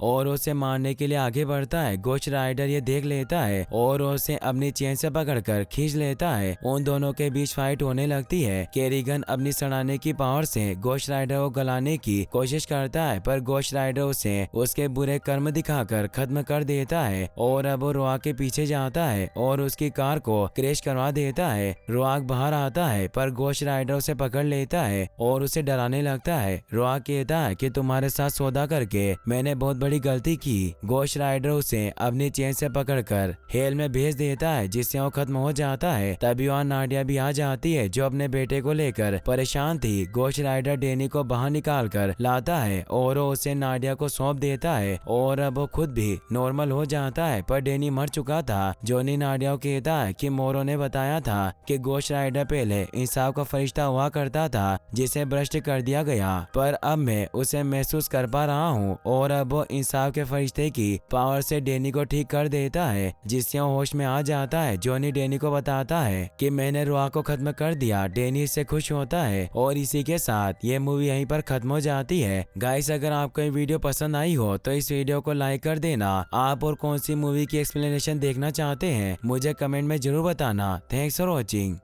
[SPEAKER 1] और उसे मारने के लिए आगे बढ़ता है। घोस्ट राइडर ये देख लेता है और उसे अपनी चेन से पकड़कर खींच लेता है। उन दोनों के बीच फाइट होने लगती है। केरिगन अपनी सड़ाने की पावर से घोस्ट राइडर को गलाने की कोशिश करता है पर घोस्ट राइडर उसे उसके बुरे कर्म दिखाकर खत्म कर देता है और अब वो रोआक के पीछे जाता है और उसकी कार को क्रैश करवा देता है। रोआक बाहर आता है पर घोस्ट राइडर उसे पकड़ लेता है और उसे डराने लगता है। रोआक कहता है कि तुम्हारे साथ सौदा करके मैंने बहुत बड़ी गलती की। घोस्ट राइडर उसे अपनी चेन से पकड़कर हेल में भेज देता है जिससे वो खत्म हो जाता है। तभी वहाँ नाडिया भी आ जाती है जो अपने बेटे को लेकर परेशान थी। घोस्ट राइडर डेनी को बाहर निकाल कर लाता है और वो उसे नाडिया को सौंप देता है और अब वो खुद भी नॉर्मल हो जाता है पर डेनी मर चुका था। जॉनी नाडिया को कहता है कि मोरो ने बताया था कि घोस्ट राइडर पहले इंसाफ का फरिश्ता हुआ करता था जिसे भ्रष्ट कर दिया गया, पर अब मैं उसे महसूस कर पा रहा हूँ और अब वो इंसाफ के फरिश्ते की पावर से डेनी को ठीक कर देता है जिससे वो होश में आ जाता है। जॉनी डेनी को बताता है कि मैंने रोआक को खत्म कर दिया। डेनी इससे खुश होता है और इसी के साथ ये मूवी यहीं पर खत्म हो जाती है। गाइस, अगर आपको ये वीडियो पसंद आई हो तो इस वीडियो को लाइक कर देना। आप और कौन सी मूवी की एक्सप्लेनेशन देखना चाहते हैं मुझे कमेंट में जरूर बताना। Thanks for watching.